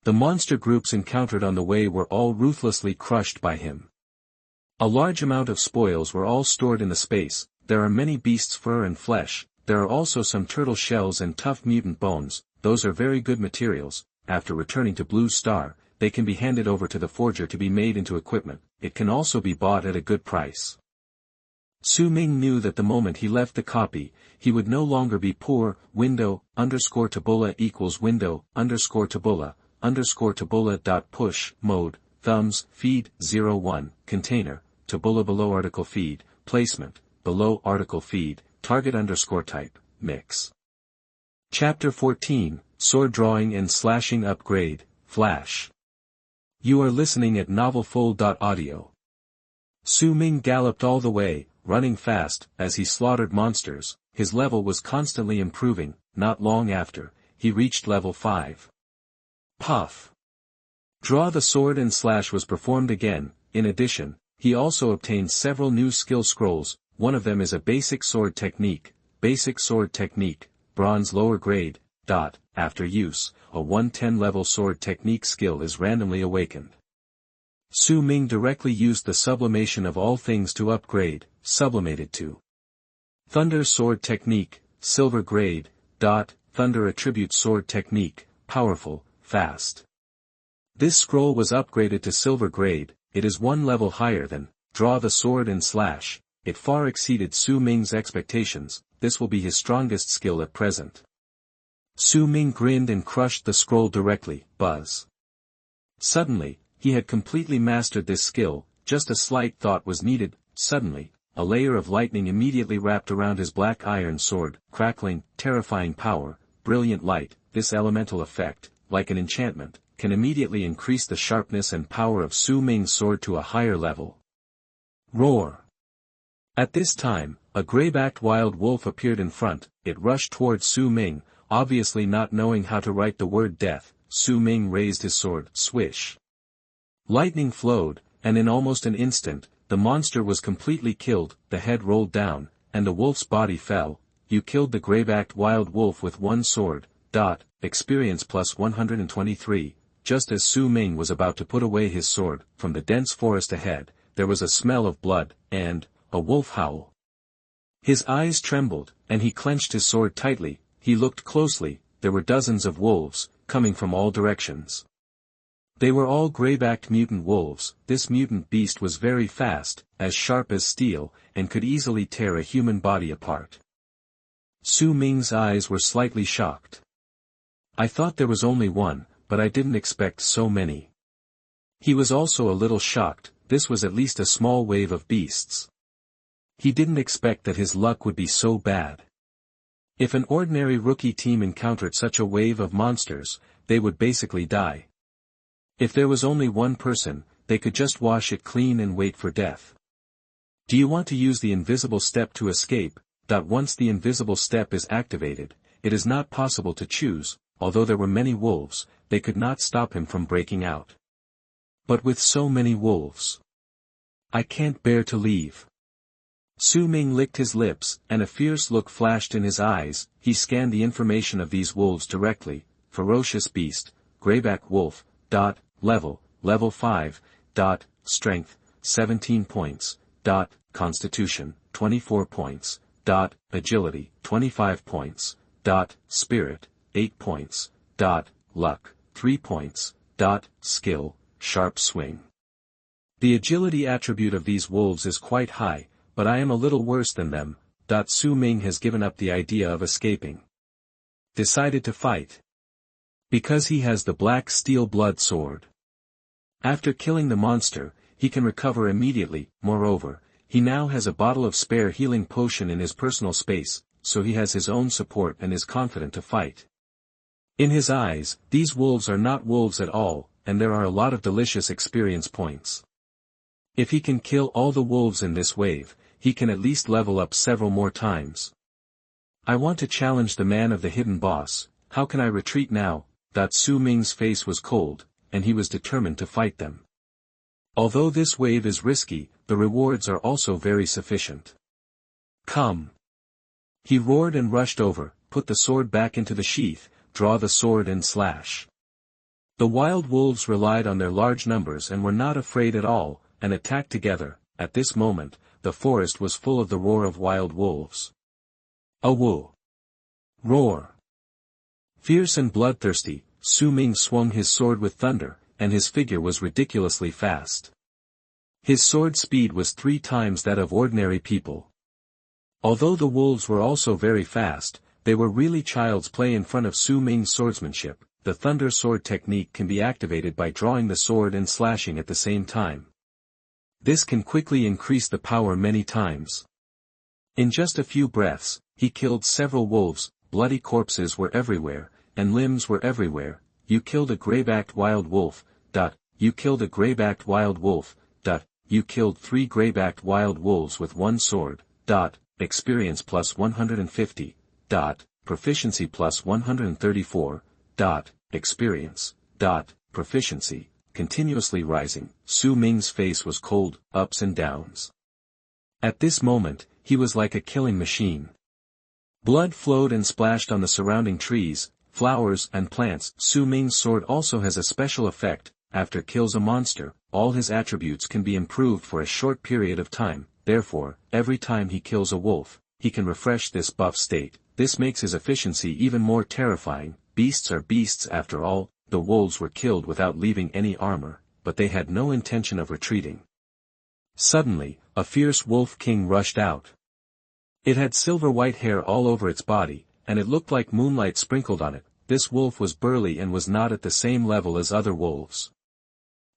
The monster groups encountered on the way were all ruthlessly crushed by him. A large amount of spoils were all stored in the space. There are many beasts' fur and flesh. There are also some turtle shells and tough mutant bones. Those are very good materials. After returning to Blue Star, they can be handed over to the forger to be made into equipment. It can also be bought at a good price. Su Ming knew that the moment he left the copy, he would no longer be poor. Window_tabula equals window_tabula push mode thumbs feed 01 container tabula below article feed placement below article feed target _type mix. Chapter 14 Sword Drawing and Slashing Upgrade Flash. You are listening at novelfull.audio. Su Ming galloped all the way, running fast. As he slaughtered monsters, his level was constantly improving. Not long after, he reached level 5. Puff. Draw the sword and slash was performed again. In addition, he also obtained several new skill scrolls. One of them is a basic sword technique, bronze lower grade. After use, a 110 level sword technique skill is randomly awakened. Su Ming directly used the sublimation of all things to upgrade, sublimated to Thunder Sword Technique, Silver Grade, Thunder Attribute Sword Technique, Powerful, Fast. This scroll was upgraded to Silver Grade. It is one level higher than Draw the Sword and Slash. It far exceeded Su Ming's expectations. This will be his strongest skill at present. Su Ming grinned and crushed the scroll directly. Buzz. Suddenly, he had completely mastered this skill. Just a slight thought was needed. Suddenly, a layer of lightning immediately wrapped around his black iron sword, crackling, terrifying power, brilliant light. This elemental effect, like an enchantment, can immediately increase the sharpness and power of Su Ming's sword to a higher level. Roar! At this time, a gray-backed wild wolf appeared in front. It rushed towards Su Ming, obviously not knowing how to write the word death. Su Ming raised his sword, swish. Lightning flowed, and in almost an instant, the monster was completely killed. The head rolled down, and the wolf's body fell. You killed the gray-backed wild wolf with one sword. Experience plus 123. Just as Su Ming was about to put away his sword, from the dense forest ahead, there was a smell of blood, and a wolf howl. His eyes trembled, and he clenched his sword tightly. He looked closely. There were dozens of wolves, coming from all directions. They were all gray-backed mutant wolves. This mutant beast was very fast, as sharp as steel, and could easily tear a human body apart. Su Ming's eyes were slightly shocked. I thought there was only one, but I didn't expect so many. He was also a little shocked. This was at least a small wave of beasts. He didn't expect that his luck would be so bad. If an ordinary rookie team encountered such a wave of monsters, they would basically die. If there was only one person, they could just wash it clean and wait for death. Do you want to use the invisible step to escape? Once the invisible step is activated, it is not possible to choose. Although there were many wolves, they could not stop him from breaking out. But with so many wolves, I can't bear to leave. Su Ming licked his lips, and a fierce look flashed in his eyes. He scanned the information of these wolves directly. Ferocious beast, grayback wolf, level 5, strength, 17 points, constitution, 24 points, agility, 25 points, spirit, 8 points, luck, 3 points, skill, sharp swing. The agility attribute of these wolves is quite high, but I am a little worse than them. Su Ming has given up the idea of escaping. Decided to fight. Because he has the black steel blood sword. After killing the monster, he can recover immediately. Moreover, he now has a bottle of spare healing potion in his personal space, so he has his own support and is confident to fight. In his eyes, these wolves are not wolves at all, and there are a lot of delicious experience points. If he can kill all the wolves in this wave, he can at least level up several more times. I want to challenge the man of the hidden boss. How can I retreat now? Su Ming's face was cold, and he was determined to fight them. Although this wave is risky, the rewards are also very sufficient. Come! He roared and rushed over, put the sword back into the sheath, draw the sword and slash. The wild wolves relied on their large numbers and were not afraid at all, and attacked together. At this moment, the forest was full of the roar of wild wolves. A woo! Roar! Fierce and bloodthirsty, Su Ming swung his sword with thunder, and his figure was ridiculously fast. His sword speed was 3 times that of ordinary people. Although the wolves were also very fast, they were really child's play in front of Su Ming's swordsmanship. The thunder sword technique can be activated by drawing the sword and slashing at the same time. This can quickly increase the power many times. In just a few breaths, he killed several wolves. Bloody corpses were everywhere, and limbs were everywhere. You killed a graybacked wild wolf. You killed a graybacked wild wolf. You killed 3 graybacked wild wolves with one sword. Experience plus 150. Proficiency plus 134. Experience. Proficiency. Continuously rising. Su Ming's face was cold, ups and downs. At this moment, he was like a killing machine. Blood flowed and splashed on the surrounding trees, flowers and plants. Su Ming's sword also has a special effect. After kills a monster, all his attributes can be improved for a short period of time, therefore, every time he kills a wolf, he can refresh this buff state. This makes his efficiency even more terrifying. Beasts are beasts after all. The wolves were killed without leaving any armor, but they had no intention of retreating. Suddenly, a fierce wolf king rushed out. It had silver-white hair all over its body, and it looked like moonlight sprinkled on it. This wolf was burly and was not at the same level as other wolves.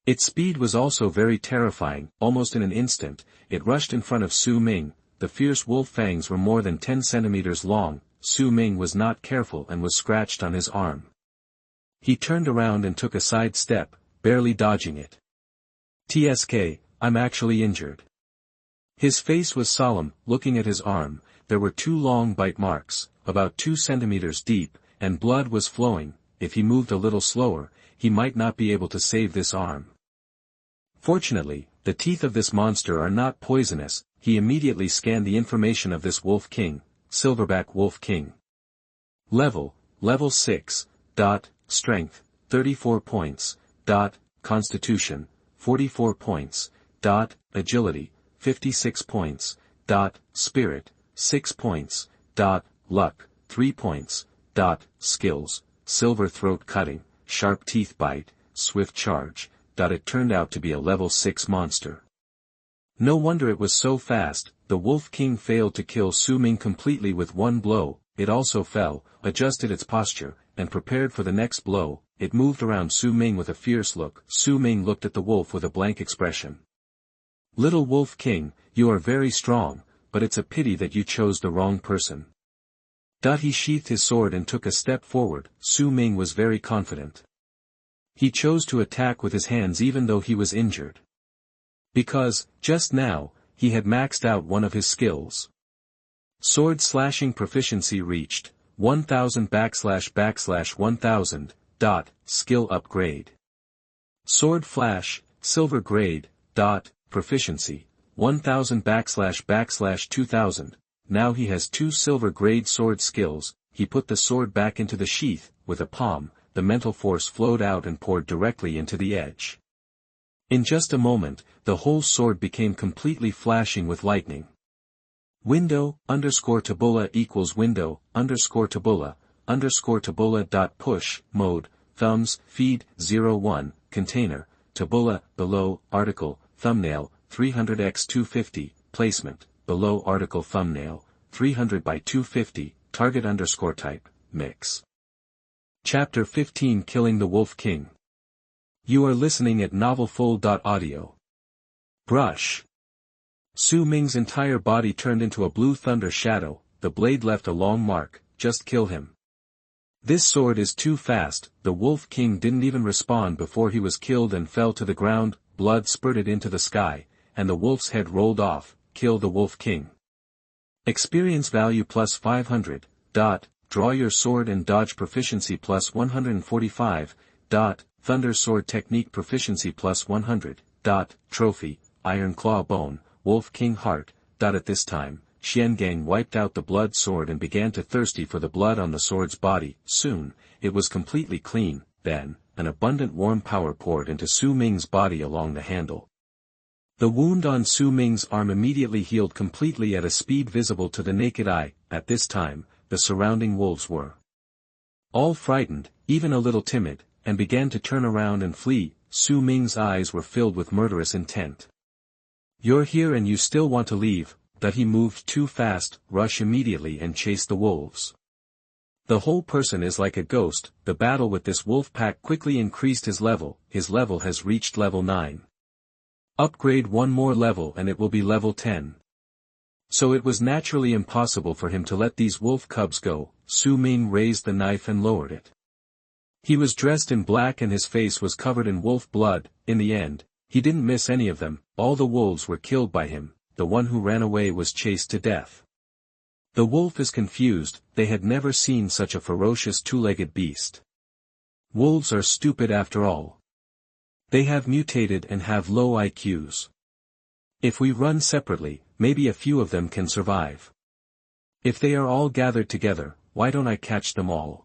Its speed was also very terrifying. Almost in an instant, it rushed in front of Su Ming. The fierce wolf fangs were more than 10 centimeters long. Su Ming was not careful and was scratched on his arm. He turned around and took a side step, barely dodging it. "TSK, I'm actually injured." His face was solemn. Looking at his arm, there were 2 long bite marks, about 2 centimeters deep, and blood was flowing. If he moved a little slower, he might not be able to save this arm. Fortunately, the teeth of this monster are not poisonous. He immediately scanned the information of this Wolf King, Silverback Wolf King. Level 6. Strength, 34 points. Constitution, 44 points. Agility, 56 points. Spirit, 6 points. Luck, 3 points. Skills, silver throat cutting, sharp teeth bite, swift charge. It turned out to be a level 6 monster. No wonder it was so fast. The Wolf King failed to kill Su Ming completely with one blow. It also fell, adjusted its posture, and prepared for the next blow. It moved around Su Ming with a fierce look. Su Ming looked at the wolf with a blank expression. "Little Wolf King, you are very strong, but it's a pity that you chose the wrong person." He sheathed his sword and took a step forward. Su Ming was very confident. He chose to attack with his hands even though he was injured. Because, just now, he had maxed out one of his skills. Sword slashing proficiency reached 1000 //1000. Skill upgrade. Sword flash, silver grade. Proficiency, 1000 / 2000. Now he has 2 silver grade sword skills. He put the sword back into the sheath. With a palm, the mental force flowed out and poured directly into the edge. In just a moment, the whole sword became completely flashing with lightning. Window_tabula equals window_tabula .push mode, thumbs, feed, 01, container, tabula, below, article, thumbnail, 300x250, placement, below article thumbnail, 300 by 250, target _type, mix. Chapter 15 Killing the Wolf King. You are listening at novelfull.audio. Brush. Su Ming's entire body turned into a blue thunder shadow. The blade left a long mark. Just kill him. This sword is too fast. The Wolf King didn't even respond before he was killed and fell to the ground. Blood spurted into the sky, and the wolf's head rolled off. Kill the Wolf King. Experience value plus 500. Draw your sword and dodge proficiency plus 145. Thunder sword technique proficiency plus 100. Trophy, Iron Claw Bone, Wolf King Heart. At this time, Xiangang wiped out the blood sword and began to thirsty for the blood on the sword's body. Soon, it was completely clean. Then, an abundant warm power poured into Su Ming's body along the handle. The wound on Su Ming's arm immediately healed completely at a speed visible to the naked eye. At this time, the surrounding wolves were all frightened, even a little timid, and began to turn around and flee. Su Ming's eyes were filled with murderous intent. "You're here and you still want to leave?" That he moved too fast. Rush immediately and chase the wolves. The whole person is like a ghost. The battle with this wolf pack quickly increased his level. His level has reached level 9. Upgrade one more level and it will be level 10. So it was naturally impossible for him to let these wolf cubs go. Su Ming raised the knife and lowered it. He was dressed in black and his face was covered in wolf blood. In the end, he didn't miss any of them. All the wolves were killed by him. The one who ran away was chased to death. The wolf is confused. They had never seen such a ferocious two-legged beast. Wolves are stupid after all. They have mutated and have low IQs. If we run separately, maybe a few of them can survive. If they are all gathered together, why don't I catch them all?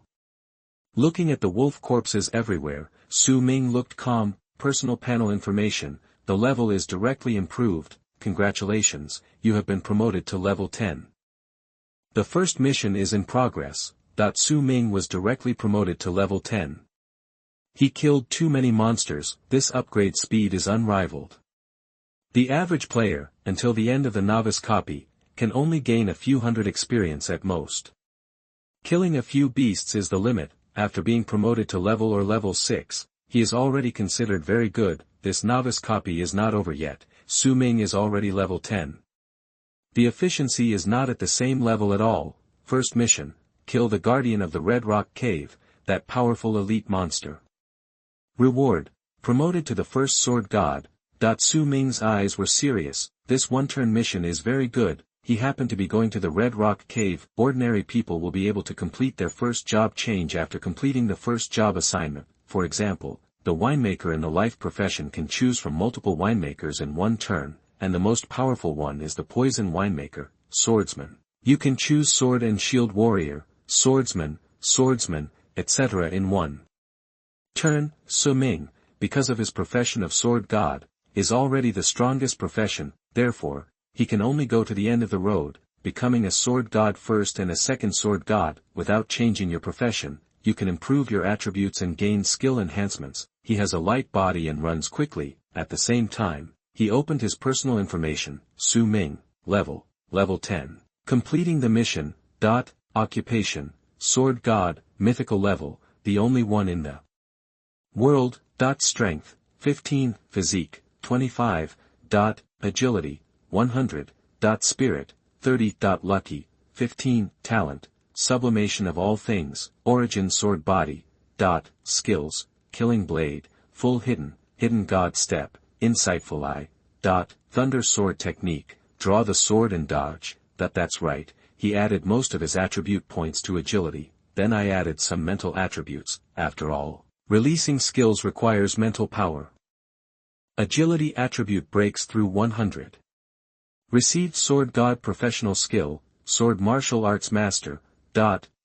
Looking at the wolf corpses everywhere, Su Ming looked calm. Personal panel information, the level is directly improved. Congratulations, you have been promoted to level 10. The first mission is in progress. Su Ming was directly promoted to level 10. He killed too many monsters, this upgrade speed is unrivaled. The average player, until the end of the novice copy, can only gain a few hundred experience at most. Killing a few beasts is the limit. After being promoted to level or level 6, he is already considered very good. This novice copy is not over yet. Su Ming is already level 10. The efficiency is not at the same level at all. First mission, kill the guardian of the Red Rock Cave, that powerful elite monster. Reward, promoted to the first sword god. Su Ming's eyes were serious. This one-turn mission is very good. He happened to be going to the Red Rock Cave. Ordinary people will be able to complete their first job change after completing the first job assignment. For example, the winemaker in the life profession can choose from multiple winemakers in one turn, and the most powerful one is the poison winemaker, swordsman. You can choose sword and shield warrior, swordsman, etc. in one turn. Su Ming, because of his profession of sword god, is already the strongest profession, therefore, he can only go to the end of the road, becoming a sword god first and a second sword god. Without changing your profession, you can improve your attributes and gain skill enhancements. He has a light body and runs quickly. At the same time, he opened his personal information. Su Ming, level 10. Completing the mission. Occupation, sword god, mythical level, the only one in the world. Strength, 15, physique, 25, agility, 100, spirit, 30, lucky, 15, talent, sublimation of all things, origin sword body, skills, killing blade, full hidden god step, insightful eye, thunder sword technique, draw the sword and dodge. That's right, he added most of his attribute points to agility. Then I added some mental attributes. After all, releasing skills requires mental power. Agility attribute breaks through 100. Received sword god professional skill, sword martial arts master,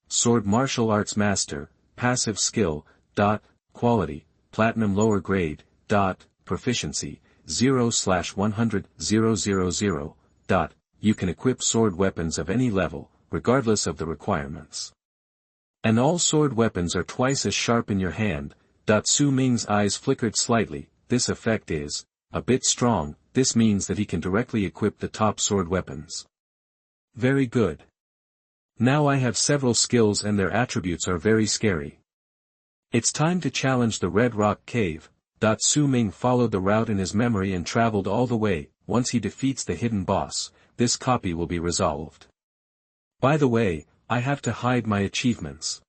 sword martial arts master, passive skill, quality, platinum lower grade, proficiency, 0/100, 000, you can equip sword weapons of any level, regardless of the requirements. And all sword weapons are twice as sharp in your hand. Su Ming's eyes flickered slightly. This effect is a bit strong. This means that he can directly equip the top sword weapons. Very good. Now I have several skills and their attributes are very scary. It's time to challenge the Red Rock Cave. Su Ming followed the route in his memory and traveled all the way. Once he defeats the hidden boss, this copy will be resolved. By the way, I have to hide my achievements.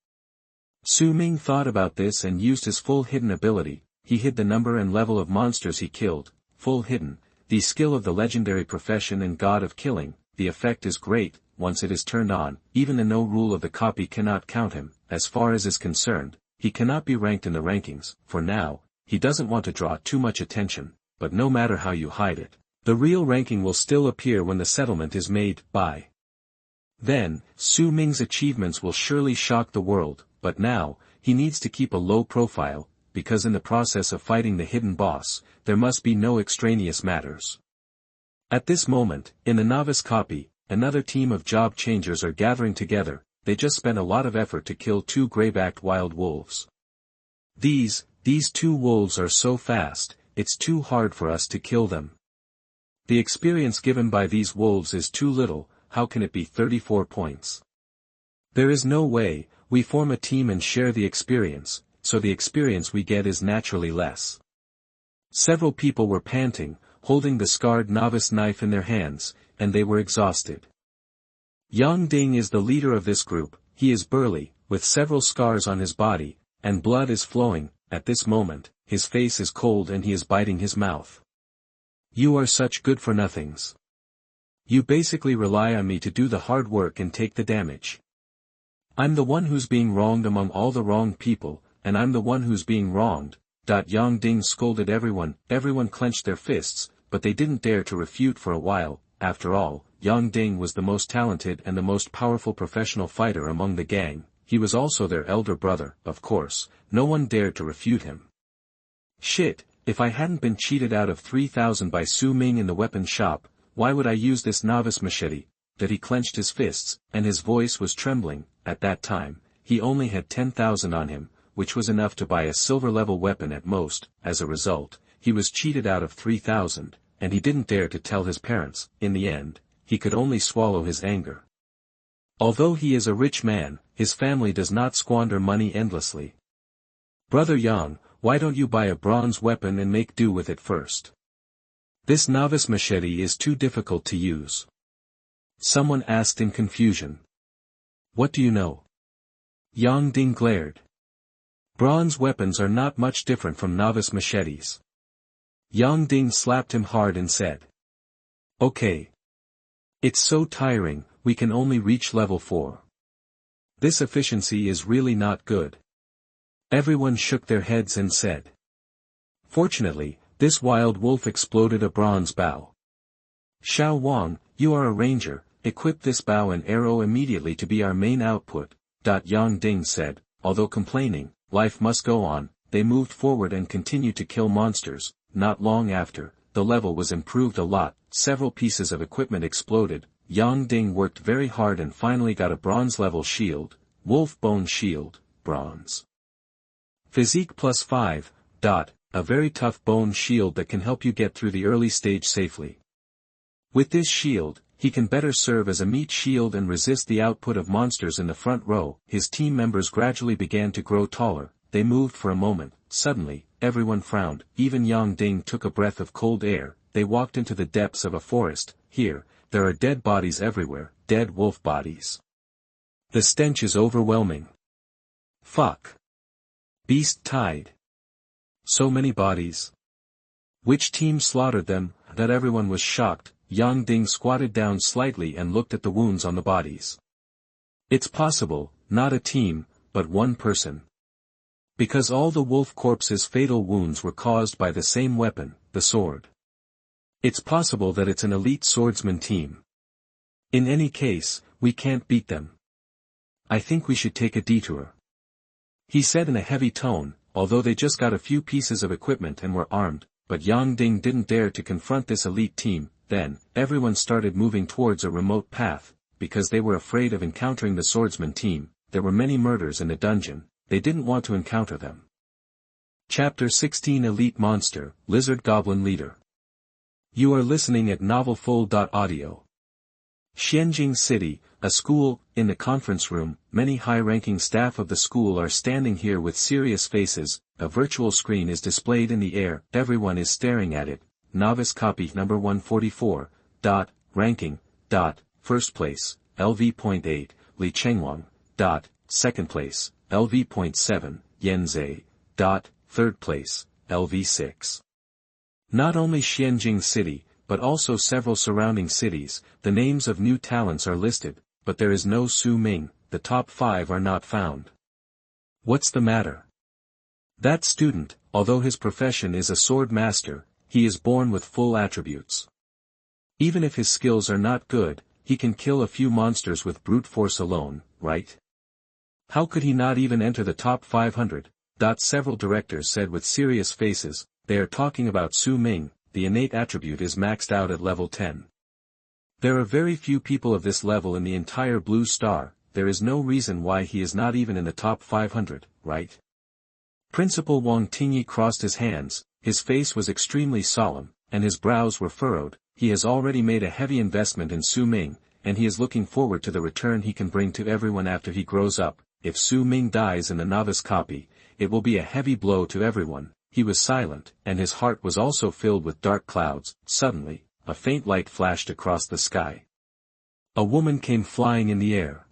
Su Ming thought about this and used his full hidden ability. He hid the number and level of monsters he killed. Full hidden, the skill of the legendary profession and god of killing. The effect is great. Once it is turned on, even the no rule of the copy cannot count him. As far as is concerned, he cannot be ranked in the rankings. For now, he doesn't want to draw too much attention, but no matter how you hide it, the real ranking will still appear when the settlement is made. Then, Su Ming's achievements will surely shock the world, but now, he needs to keep a low profile, because in the process of fighting the hidden boss, there must be no extraneous matters. At this moment, in the novice copy, another team of job changers are gathering together. They just spent a lot of effort to kill 2 greybacked wild wolves. These 2 wolves are so fast, it's too hard for us to kill them. The experience given by these wolves is too little. How can it be 34 points? There is no way. We form a team and share the experience, so the experience we get is naturally less. Several people were panting, holding the scarred novice knife in their hands, and they were exhausted. Yang Ding is the leader of this group. He is burly, with several scars on his body, and blood is flowing. At this moment, his face is cold and he is biting his mouth. You are such good-for-nothings. You basically rely on me to do the hard work and take the damage. I'm the one who's being wronged among all the wronged people, and I'm the one who's being wronged. Yang Ding scolded everyone. Everyone clenched their fists, but they didn't dare to refute for a while. After all, Yang Ding was the most talented and the most powerful professional fighter among the gang. He was also their elder brother. Of course, no one dared to refute him. Shit, if I hadn't been cheated out of 3,000 by Su Ming in the weapon shop, why would I use this novice machete? That he clenched his fists, and his voice was trembling. At that time, he only had 10,000 on him, which was enough to buy a silver-level weapon at most. As a result, he was cheated out of 3,000, and he didn't dare to tell his parents. In the end, he could only swallow his anger. Although he is a rich man, his family does not squander money endlessly. Brother Yang, why don't you buy a bronze weapon and make do with it first? This novice machete is too difficult to use. Someone asked in confusion. What do you know? Yang Ding glared. Bronze weapons are not much different from novice machetes. Yang Ding slapped him hard and said. Okay. It's so tiring, we can only reach level 4. This efficiency is really not good. Everyone shook their heads and said. Fortunately, this wild wolf exploded a bronze bow. Xiao Wang, you are a ranger, equip this bow and arrow immediately to be our main output. Yang Ding said, although complaining, life must go on. They moved forward and continued to kill monsters. Not long after, the level was improved a lot, several pieces of equipment exploded. Yang Ding worked very hard and finally got a bronze level shield, wolf bone shield, bronze. Physique +5, a very tough bone shield that can help you get through the early stage safely. With this shield, he can better serve as a meat shield and resist the output of monsters in the front row. His team members gradually began to grow taller. They moved for a moment. Suddenly, everyone frowned. Even Yang Ding took a breath of cold air. They walked into the depths of a forest. Here, there are dead bodies everywhere, dead wolf bodies. The stench is overwhelming. Fuck. Beast tied. So many bodies. Which team slaughtered them? That everyone was shocked. Yang Ding squatted down slightly and looked at the wounds on the bodies. It's possible, not a team, but one person. Because all the wolf corpses' fatal wounds were caused by the same weapon, the sword. It's possible that it's an elite swordsman team. In any case, we can't beat them. I think we should take a detour. He said in a heavy tone, although they just got a few pieces of equipment and were armed, but Yang Ding didn't dare to confront this elite team. Then, everyone started moving towards a remote path, because they were afraid of encountering the swordsman team. There were many murders in the dungeon, they didn't want to encounter them. Chapter 16 Elite Monster, Lizard Goblin Leader. You are listening at novelfull.audio. Xianjing City, a school. In the conference room, many high-ranking staff of the school are standing here with serious faces. A virtual screen is displayed in the air. Everyone is staring at it. Novice copy number 144. Ranking. First place, LV.8, Li Chengwang. Second place, LV.7, Yan Zhe. Third place, LV6. Not only Xianjing City, but also several surrounding cities, the names of new talents are listed, but there is no Su Ming. The top 5 are not found. What's the matter? That student, although his profession is a sword master, he is born with full attributes. Even if his skills are not good, he can kill a few monsters with brute force alone, right? How could he not even enter the top 500? Several directors said with serious faces. They are talking about Su Ming. The innate attribute is maxed out at level 10. There are very few people of this level in the entire Blue Star. There is no reason why he is not even in the top 500, right? Principal Wang Tingyi crossed his hands. His face was extremely solemn, and his brows were furrowed. He has already made a heavy investment in Su Ming, and he is looking forward to the return he can bring to everyone after he grows up. If Su Ming dies in the novice copy, it will be a heavy blow to everyone. He was silent, and his heart was also filled with dark clouds. Suddenly, a faint light flashed across the sky. A woman came flying in the air.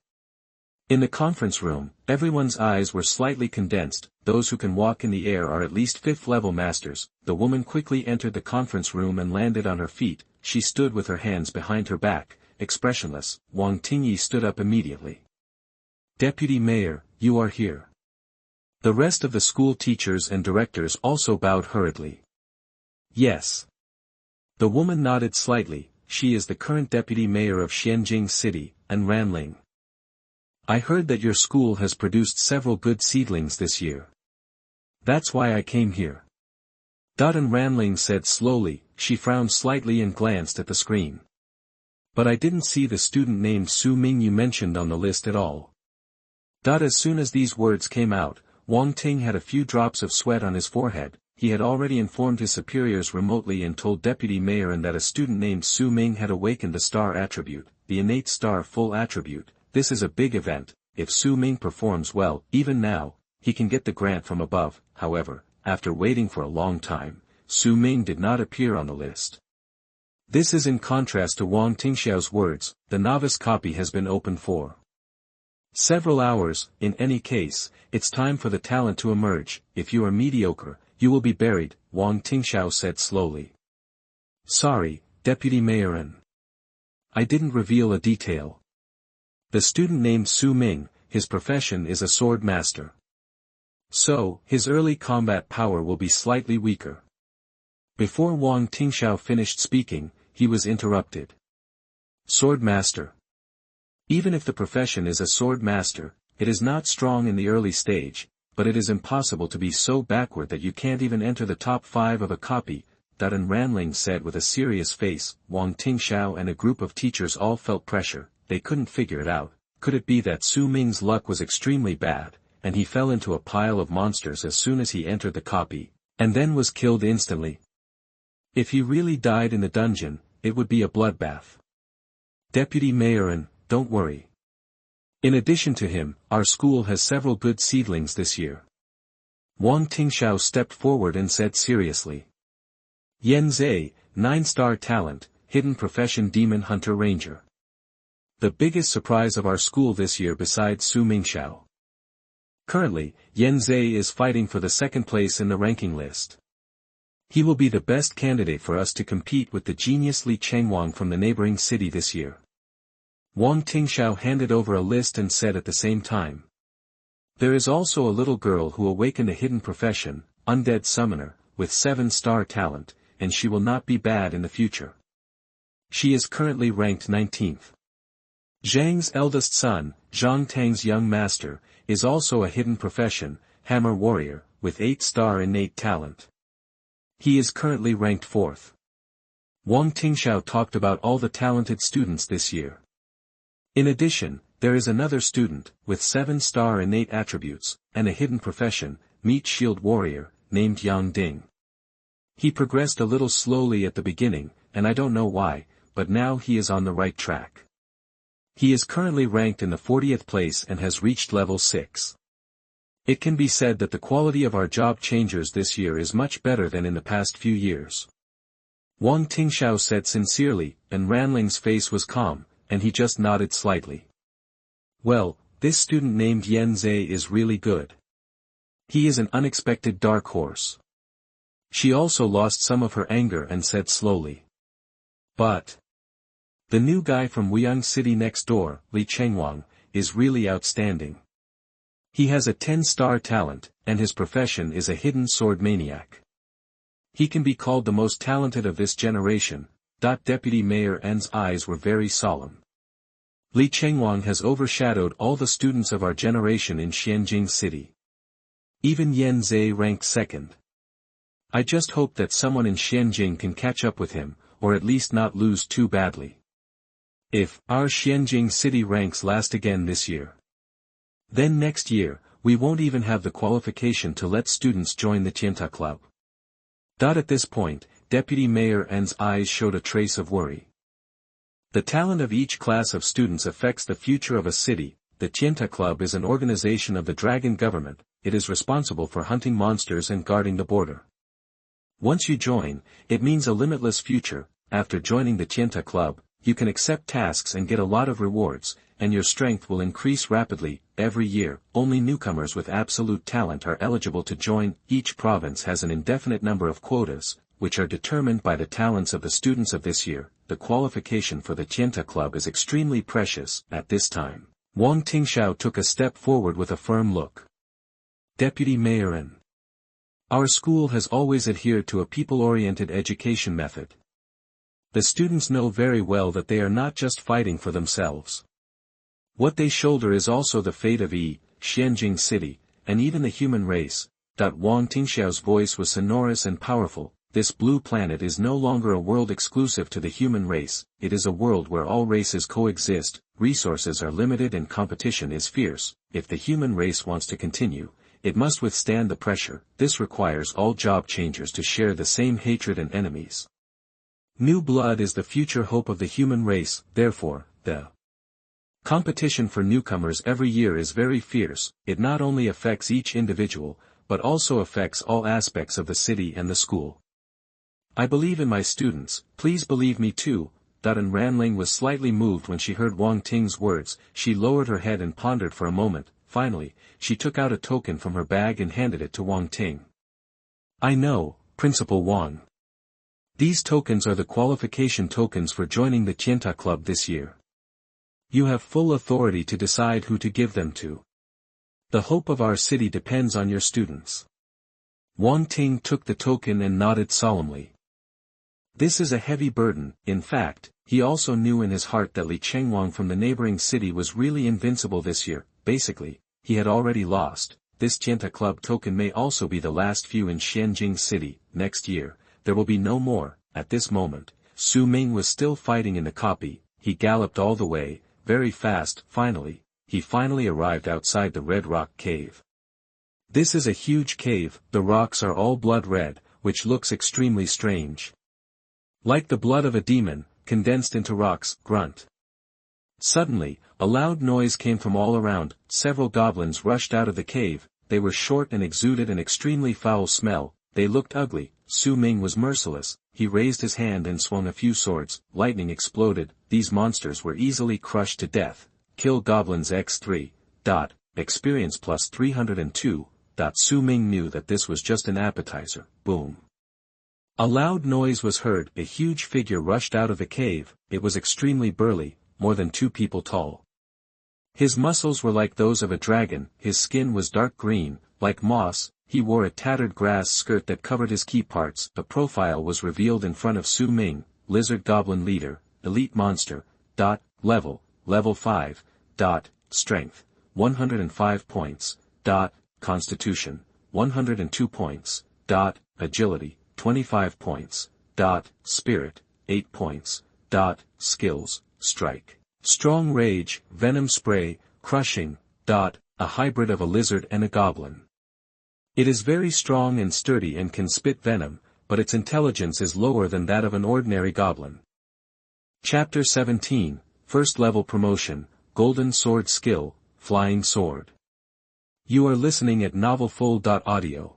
In the conference room, everyone's eyes were slightly condensed. Those who can walk in the air are at least 5th level masters. The woman quickly entered the conference room and landed on her feet. She stood with her hands behind her back, expressionless. Wang Tingyi stood up immediately. Deputy Mayor, you are here. The rest of the school teachers and directors also bowed hurriedly. Yes. The woman nodded slightly. She is the current deputy mayor of Xianjing City, and Ranling. I heard that your school has produced several good seedlings this year. That's why I came here. And Ranling said slowly. She frowned slightly and glanced at the screen. But I didn't see the student named Su Ming you mentioned on the list at all. As soon as these words came out, Wang Ting had a few drops of sweat on his forehead. He had already informed his superiors remotely and told Deputy Mayor that a student named Su Ming had awakened the star attribute, the innate star full attribute. This is a big event. If Su Ming performs well, even now, he can get the grant from above. However, after waiting for a long time, Su Ming did not appear on the list. This is in contrast to Wang Tingxiao's words. The novice copy has been open for several hours. In any case, it's time for the talent to emerge. If you are mediocre, you will be buried, Wang Tingxiao said slowly. Sorry, Deputy Mayor. I didn't reveal a detail. The student named Su Ming, his profession is a sword master. So, his early combat power will be slightly weaker. Before Wang Tingxiao finished speaking, he was interrupted. Sword master. Even if the profession is a sword master, it is not strong in the early stage, but it is impossible to be so backward that you can't even enter the top 5 of a copy, and Ranling said with a serious face. Wang Tingxiao and a group of teachers all felt pressure. They couldn't figure it out. Could it be that Su Ming's luck was extremely bad, and he fell into a pile of monsters as soon as he entered the copy, and then was killed instantly? If he really died in the dungeon, it would be a bloodbath. Deputy Mayor, don't worry. In addition to him, our school has several good seedlings this year. Wang Tingxiao stepped forward and said seriously. Yan Zhe, 9-star talent, hidden profession demon hunter ranger. The biggest surprise of our school this year besides Su Mingxiao. Currently, Yan Zhe is fighting for the second place in the ranking list. He will be the best candidate for us to compete with the genius Li Chengwang from the neighboring city this year. Wang Tingxiao handed over a list and said at the same time. There is also a little girl who awakened a hidden profession, undead summoner, with 7-star talent, and she will not be bad in the future. She is currently ranked 19th. Zhang's eldest son, Zhang Tang's young master, is also a hidden profession, hammer warrior, with 8-star innate talent. He is currently ranked 4th. Wang Tingxiao talked about all the talented students this year. In addition, there is another student, with 7-star innate attributes, and a hidden profession, meat shield warrior, named Yang Ding. He progressed a little slowly at the beginning, and I don't know why, but now he is on the right track. He is currently ranked in the 40th place and has reached level 6. It can be said that the quality of our job changers this year is much better than in the past few years. Wang Tingxiao said sincerely, and Ranling's face was calm, and he just nodded slightly. Well, this student named Yan Zhe is really good. He is an unexpected dark horse. She also lost some of her anger and said slowly. But the new guy from Wuyang City next door, Li Chengwang, is really outstanding. He has a 10-star talent, and his profession is a hidden sword maniac. He can be called the most talented of this generation. Deputy Mayor N's eyes were very solemn. Li Chengwang has overshadowed all the students of our generation in Xianjing City. Even Yan Zhe ranked 2nd. I just hope that someone in Xianjing can catch up with him, or at least not lose too badly. If our Xianjing City ranks last again this year, then next year, we won't even have the qualification to let students join the Tianta Club. At this point, Deputy Mayor N's eyes showed a trace of worry. The talent of each class of students affects the future of a city. The Tianta Club is an organization of the dragon government. It is responsible for hunting monsters and guarding the border. Once you join, it means a limitless future. After joining the Tianta Club, you can accept tasks and get a lot of rewards, and your strength will increase rapidly. Every year, only newcomers with absolute talent are eligible to join. Each province has an indefinite number of quotas, which are determined by the talents of the students of this year. The qualification for the Tianta Club is extremely precious. At this time, Wang Tingxiao took a step forward with a firm look. Deputy Mayor N. Our school has always adhered to a people-oriented education method. The students know very well that they are not just fighting for themselves. What they shoulder is also the fate of Xianjing City, and even the human race. Wang Tingxiao's voice was sonorous and powerful. This blue planet is no longer a world exclusive to the human race, it is a world where all races coexist, resources are limited and competition is fierce. If the human race wants to continue, it must withstand the pressure. This requires all job changers to share the same hatred and enemies. New blood is the future hope of the human race, therefore, the competition for newcomers every year is very fierce. It not only affects each individual, but also affects all aspects of the city and the school. I believe in my students, please believe me too. And Ranling was slightly moved when she heard Wang Ting's words. She lowered her head and pondered for a moment. Finally, she took out a token from her bag and handed it to Wang Ting. I know, Principal Wang. These tokens are the qualification tokens for joining the Tianta Club this year. You have full authority to decide who to give them to. The hope of our city depends on your students. Wang Ting took the token and nodded solemnly. This is a heavy burden. In fact, he also knew in his heart that Li Chengwang from the neighboring city was really invincible this year. Basically, he had already lost. This Tianta Club token may also be the last few in Xianjing City. Next year, there will be no more. At this moment, Su Ming was still fighting in the copy. He galloped all the way, very fast. He finally arrived outside the Red Rock Cave. This is a huge cave. The rocks are all blood red, which looks extremely strange. Like the blood of a demon, condensed into rocks. Grunt. Suddenly, a loud noise came from all around. Several goblins rushed out of the cave. They were short and exuded an extremely foul smell. They looked ugly. Su Ming was merciless. He raised his hand and swung a few swords. Lightning exploded. These monsters were easily crushed to death. Kill goblins x3. Experience plus 302. Su Ming knew that this was just an appetizer. Boom. A loud noise was heard. A huge figure rushed out of the cave. It was extremely burly, more than 2 people tall. His muscles were like those of a dragon. His skin was dark green, like moss. He wore a tattered grass skirt that covered his key parts. A profile was revealed in front of Su Ming. Lizard Goblin Leader, Elite Monster. Level 5. Strength, 105 points. Constitution, 102 points. Agility, 25 points. Spirit, 8 points. Skills, Strike, Strong Rage, Venom Spray, Crushing. A hybrid of a lizard and a goblin. It is very strong and sturdy and can spit venom, but its intelligence is lower than that of an ordinary goblin. Chapter 17, First Level Promotion, Golden Sword Skill, Flying Sword. You are listening at novelfull.audio.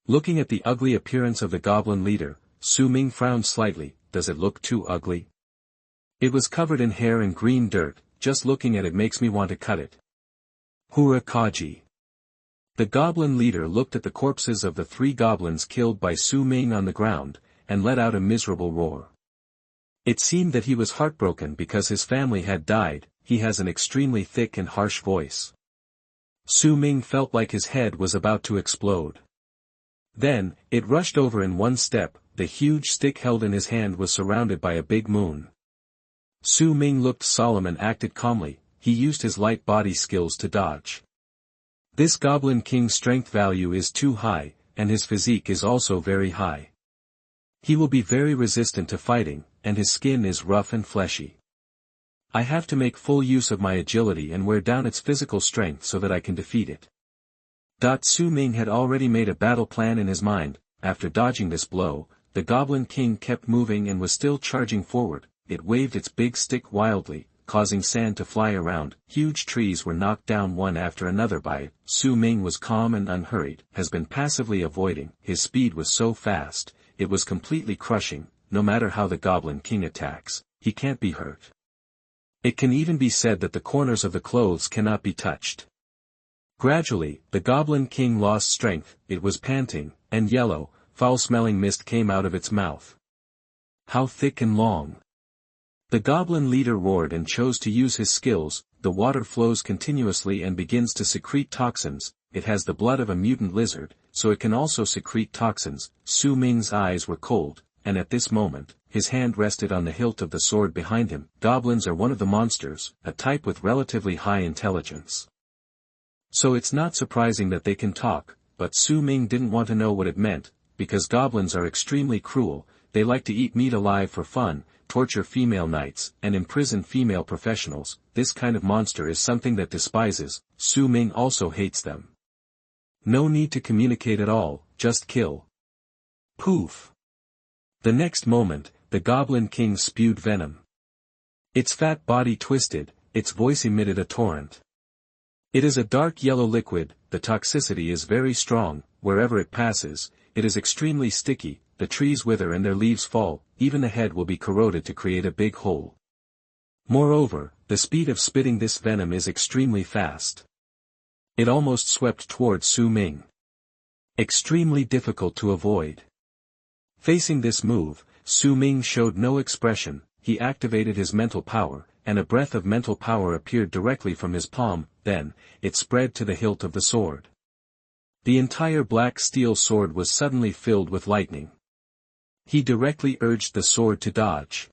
Looking at the ugly appearance of the goblin leader, Su Ming frowned slightly. Does it look too ugly? It was covered in hair and green dirt. Just looking at it makes me want to cut it. Hura Kaji. The goblin leader looked at the corpses of the 3 goblins killed by Su Ming on the ground, and let out a miserable roar. It seemed that he was heartbroken because his family had died. He has an extremely thick and harsh voice. Su Ming felt like his head was about to explode. Then, it rushed over in one step. The huge stick held in his hand was surrounded by a big moon. Su Ming looked solemn and acted calmly. He used his light body skills to dodge. This Goblin King's strength value is too high, and his physique is also very high. He will be very resistant to fighting, and his skin is rough and fleshy. I have to make full use of my agility and wear down its physical strength so that I can defeat it. Su Ming had already made a battle plan in his mind. After dodging this blow, the Goblin King kept moving and was still charging forward. It waved its big stick wildly, causing sand to fly around. Huge trees were knocked down one after another by it. Su Ming was calm and unhurried, has been passively avoiding. His speed was so fast, it was completely crushing. No matter how the Goblin King attacks, he can't be hurt. It can even be said that the corners of the clothes cannot be touched. Gradually, the Goblin King lost strength. It was panting, and yellow, foul-smelling mist came out of its mouth. How thick and long! The goblin leader roared and chose to use his skills. The water flows continuously and begins to secrete toxins. It has the blood of a mutant lizard, so it can also secrete toxins. Su Ming's eyes were cold, and at this moment, his hand rested on the hilt of the sword behind him. Goblins are one of the monsters, a type with relatively high intelligence. So it's not surprising that they can talk. but Su Ming didn't want to know what it meant, because goblins are extremely cruel. They like to eat meat alive for fun, torture female knights, and imprison female professionals. This kind of monster is something that despises. Su Ming also hates them. No need to communicate at all, just kill. Poof. The next moment, the Goblin King spewed venom. Its fat body twisted, its voice emitted a torrent. It is a dark yellow liquid. The toxicity is very strong. Wherever it passes, it is extremely sticky. The trees wither and their leaves fall, even the head will be corroded to create a big hole. Moreover, the speed of spitting this venom is extremely fast. It almost swept towards Su Ming. Extremely difficult to avoid. Facing this move, Su Ming showed no expression. He activated his mental power, and a breath of mental power appeared directly from his palm. Then, it spread to the hilt of the sword. The entire black steel sword was suddenly filled with lightning. He directly urged the sword to dodge.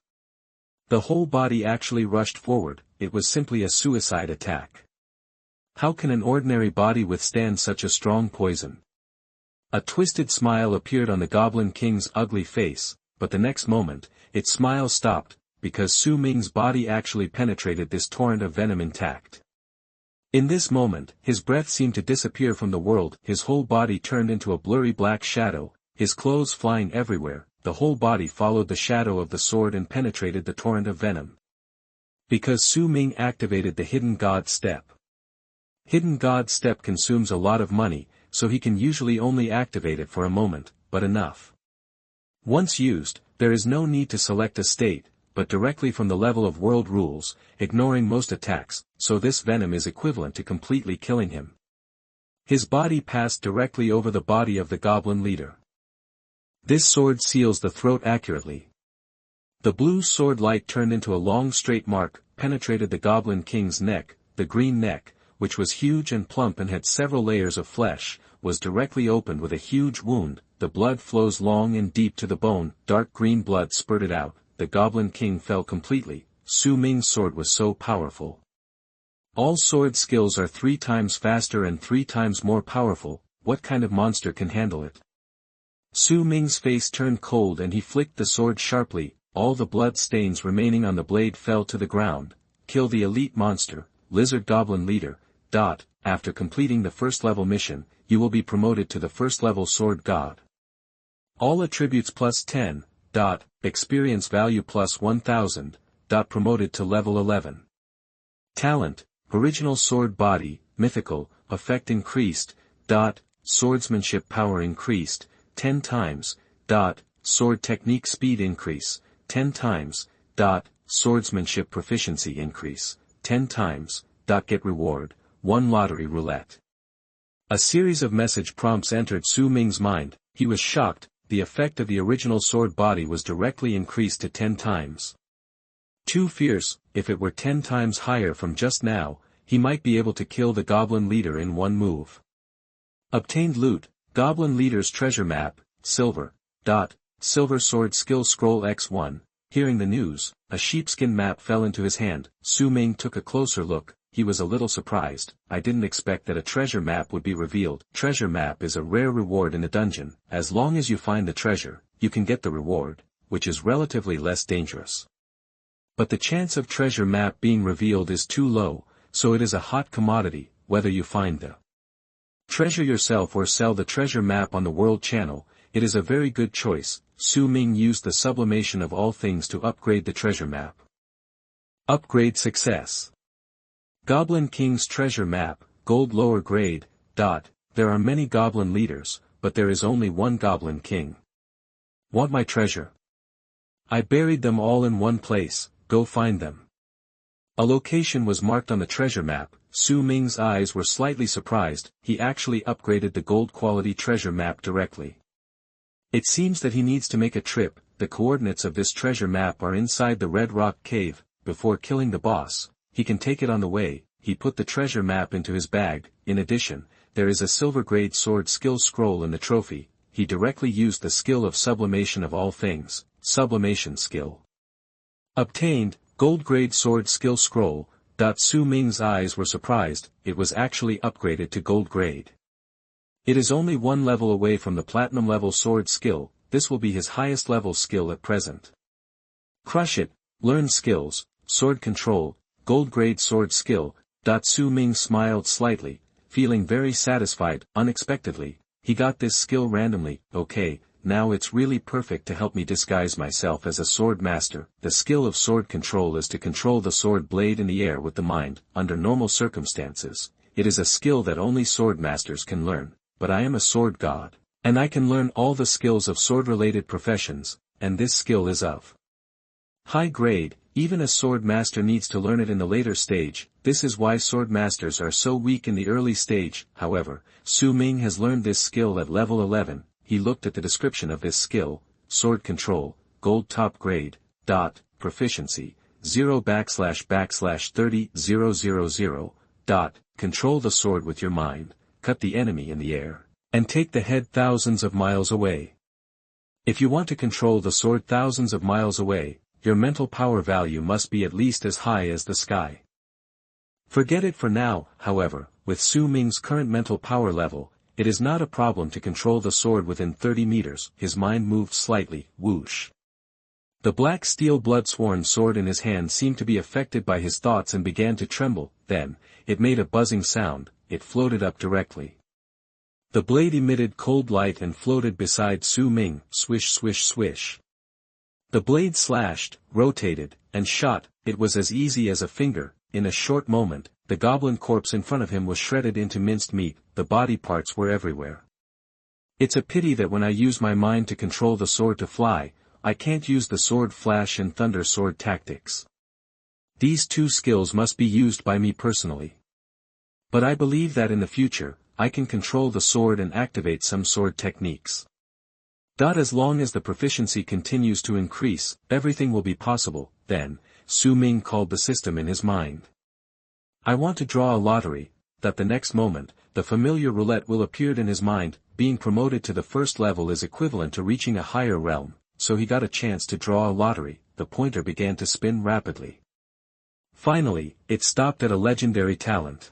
The whole body actually rushed forward. It was simply a suicide attack. How can an ordinary body withstand such a strong poison? A twisted smile appeared on the Goblin King's ugly face, but the next moment, its smile stopped, because Su Ming's body actually penetrated this torrent of venom intact. In this moment, his breath seemed to disappear from the world. His whole body turned into a blurry black shadow, his clothes flying everywhere. The whole body followed the shadow of the sword and penetrated the torrent of venom. Because Su Ming activated the Hidden God Step. Hidden God Step consumes a lot of money, so he can usually only activate it for a moment, but enough. Once used, there is no need to select a state, but directly from the level of world rules, ignoring most attacks, so this venom is equivalent to completely killing him. His body passed directly over the body of the goblin leader. This sword seals the throat accurately. The blue sword light turned into a long straight mark, penetrated the Goblin King's neck. The green neck, which was huge and plump and had several layers of flesh, was directly opened with a huge wound. The blood flows long and deep to the bone. Dark green blood spurted out. The Goblin King fell completely. Su Ming's sword was so powerful. All sword skills are 3 times faster and 3 times more powerful. What kind of monster can handle it? Su Ming's face turned cold and he flicked the sword sharply. All the blood stains remaining on the blade fell to the ground. Kill the elite monster, Lizard Goblin Leader. After completing the first level mission, you will be promoted to the first level Sword God. All attributes plus 10. Experience value plus 1000. Promoted to level 11. Talent, Original Sword Body, Mythical, Effect increased. Swordsmanship power increased, 10 times. Sword technique speed increase, 10 times. Swordsmanship proficiency increase, 10 times. Get reward, 1 lottery roulette. A series of message prompts entered Su Ming's mind. He was shocked. The effect of the original sword body was directly increased to 10 times. Too fierce. If it were 10 times higher from just now, he might be able to kill the goblin leader in one move. Obtained loot, Goblin Leader's treasure map, silver. Silver sword skill scroll X1. Hearing the news, a sheepskin map fell into his hand. Su Ming took a closer look. He was a little surprised. I didn't expect that a treasure map would be revealed. Treasure map is a rare reward in a dungeon. As long as you find the treasure, you can get the reward, which is relatively less dangerous. But the chance of treasure map being revealed is too low, so it is a hot commodity, whether you find the treasure yourself or sell the treasure map on the world channel. It is a very good choice. Su Ming used the sublimation of all things to upgrade the treasure map. Upgrade success. Goblin King's treasure map, gold lower grade. There are many goblin leaders, but there is only one Goblin King. Want my treasure? I buried them all in one place, go find them. A location was marked on the treasure map. Su Ming's eyes were slightly surprised. He actually upgraded the gold quality treasure map directly. It seems that he needs to make a trip. The coordinates of this treasure map are inside the Red Rock Cave. Before killing the boss, he can take it on the way. He put the treasure map into his bag. In addition, there is a silver grade sword skill scroll in the trophy. He directly used the skill of sublimation of all things, sublimation skill. Obtained, gold grade sword skill scroll. Su Ming's eyes were surprised. It was actually upgraded to gold grade. It is only one level away from the platinum level sword skill. This will be his highest level skill at present. Crush it, learn skills, sword control, gold grade sword skill. Su Ming smiled slightly, feeling very satisfied. Unexpectedly, he got this skill randomly. Okay, now it's really perfect to help me disguise myself as a sword master. The skill of sword control is to control the sword blade in the air with the mind. Under normal circumstances, it is a skill that only sword masters can learn, but I am a sword god, and I can learn all the skills of sword-related professions, and this skill is of high grade. Even a sword master needs to learn it in the later stage. This is why sword masters are so weak in the early stage. However, Su Ming has learned this skill at level 11. He looked at the description of this skill: sword control, gold top grade, proficiency, 0//30,000, control the sword with your mind, cut the enemy in the air, and take the head thousands of miles away. If you want to control the sword thousands of miles away, your mental power value must be at least as high as the sky. Forget it for now. However, with Su Ming's current mental power level, it is not a problem to control the sword within 30 meters. His mind moved slightly. Whoosh. The black steel blood-sworn sword in his hand seemed to be affected by his thoughts and began to tremble. Then, it made a buzzing sound. It floated up directly. The blade emitted cold light and floated beside Su Ming. Swish swish swish. The blade slashed, rotated, and shot. It was as easy as a finger. In a short moment, the goblin corpse in front of him was shredded into minced meat. The body parts were everywhere. It's a pity that when I use my mind to control the sword to fly, I can't use the sword flash and thunder sword tactics. These two skills must be used by me personally. But I believe that in the future, I can control the sword and activate some sword techniques. As long as the proficiency continues to increase, everything will be possible. Then, Su Ming called the system in his mind. I want to draw a lottery. That the next moment, the familiar roulette will appear in his mind. Being promoted to the first level is equivalent to reaching a higher realm, so he got a chance to draw a lottery. The pointer began to spin rapidly. Finally, it stopped at a legendary talent.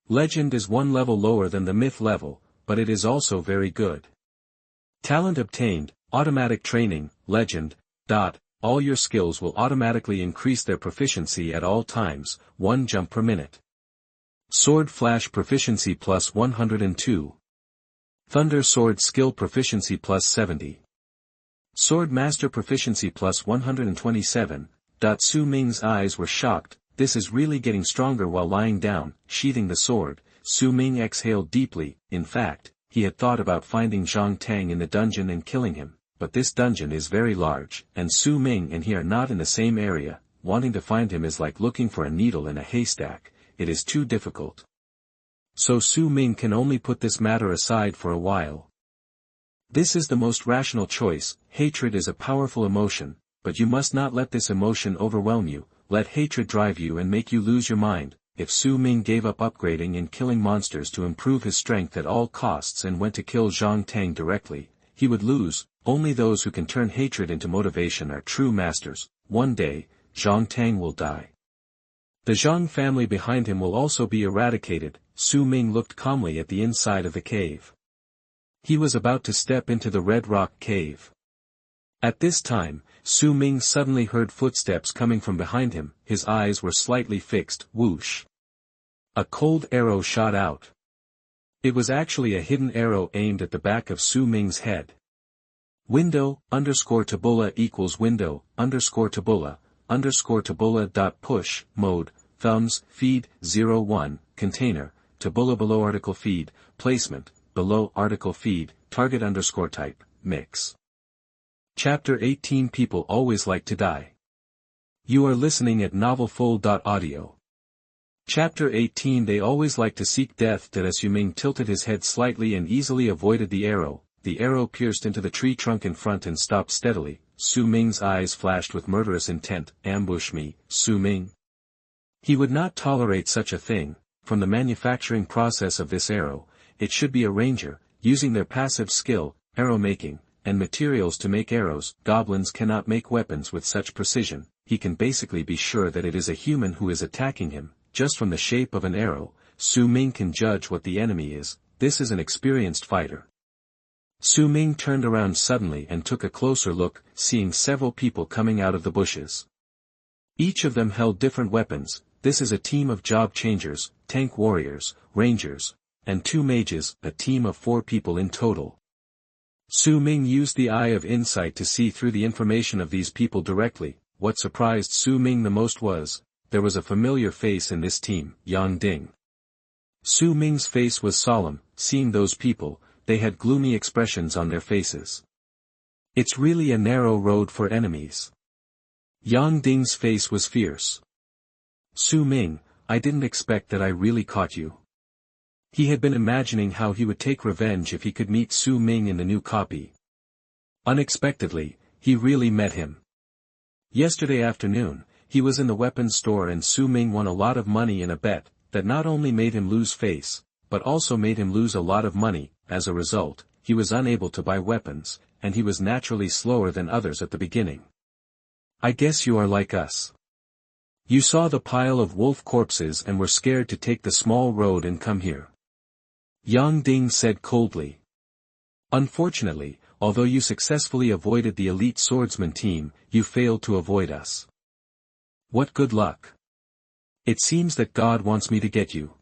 Legend is one level lower than the myth level, but it is also very good. Talent obtained, automatic training, legend. All your skills will automatically increase their proficiency at all times, 1 jump per minute. Sword flash proficiency plus 102. Thunder sword skill proficiency plus 70. Sword master proficiency plus 127. Su Ming's eyes were shocked. This is really getting stronger. While lying down, sheathing the sword, Su Ming exhaled deeply. In fact, he had thought about finding Zhang Tang in the dungeon and killing him, but this dungeon is very large, and Su Ming and he are not in the same area. Wanting to find him is like looking for a needle in a haystack. It is too difficult. So Su Ming can only put this matter aside for a while. This is the most rational choice. Hatred is a powerful emotion, but you must not let this emotion overwhelm you. Let hatred drive you and make you lose your mind. If Su Ming gave up upgrading and killing monsters to improve his strength at all costs and went to kill Zhang Tang directly, he would lose. Only those who can turn hatred into motivation are true masters. One day, Zhang Tang will die. The Zhang family behind him will also be eradicated. Su Ming looked calmly at the inside of the cave. He was about to step into the red rock cave. At this time, Su Ming suddenly heard footsteps coming from behind him. His eyes were slightly fixed. Whoosh. A cold arrow shot out. It was actually a hidden arrow aimed at the back of Su Ming's head. Window, _tabula equals window, _tabula dot push, mode, thumbs, feed, 01, container, tabula below article feed, placement, below article feed, target _type, mix. Chapter 18 People always like to die. You are listening at novelfull.audio. Chapter 18 They always like to seek death. Su Ming tilted his head slightly and easily avoided the arrow. The arrow pierced into the tree trunk in front and stopped steadily. Su Ming's eyes flashed with murderous intent. Ambush me, Su Ming. He would not tolerate such a thing. From the manufacturing process of this arrow, it should be a ranger, using their passive skill, arrow making, and materials to make arrows. Goblins cannot make weapons with such precision. He can basically be sure that it is a human who is attacking him. Just from the shape of an arrow, Su Ming can judge what the enemy is. this is an experienced fighter. Su Ming turned around suddenly and took a closer look, seeing several people coming out of the bushes. Each of them held different weapons. This is a team of job changers, tank warriors, rangers, and 2 mages, a team of 4 people in total. Su Ming used the eye of insight to see through the information of these people directly. What surprised Su Ming the most was, there was a familiar face in this team, Yang Ding. Su Ming's face was solemn. Seeing those people, they had gloomy expressions on their faces. It's really a narrow road for enemies. Yang Ding's face was fierce. Su Ming, I didn't expect that I really caught you. He had been imagining how he would take revenge if he could meet Su Ming in the new copy. Unexpectedly, he really met him. Yesterday afternoon, he was in the weapons store and Su Ming won a lot of money in a bet, that not only made him lose face, but also made him lose a lot of money. As a result, he was unable to buy weapons, and he was naturally slower than others at the beginning. I guess you are like us. You saw the pile of wolf corpses and were scared to take the small road and come here. Yang Ding said coldly. Unfortunately, although you successfully avoided the elite swordsman team, you failed to avoid us. What good luck. It seems that God wants me to get you.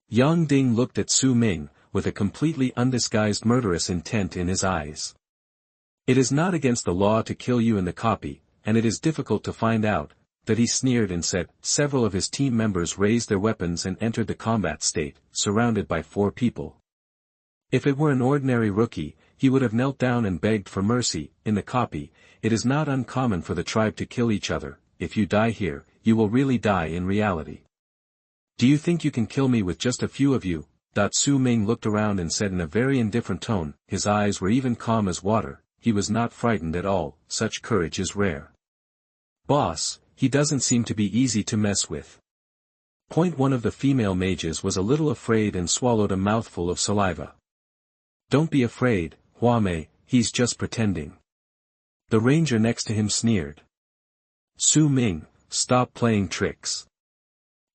Yang Ding looked at Su Ming, with a completely undisguised murderous intent in his eyes. It is not against the law to kill you in the copy, and it is difficult to find out, that he sneered and said. Several of his team members raised their weapons and entered the combat state, surrounded by 4 people. If it were an ordinary rookie, he would have knelt down and begged for mercy. In the copy, it is not uncommon for the tribe to kill each other. If you die here, you will really die in reality. Do you think you can kill me with just a few of you? Su Ming looked around and said in a very indifferent tone. His eyes were even calm as water. He was not frightened at all. Such courage is rare. Boss, he doesn't seem to be easy to mess with. One of the female mages was a little afraid and swallowed a mouthful of saliva. Don't be afraid, Huamei, he's just pretending. The ranger next to him sneered. Su Ming, stop playing tricks.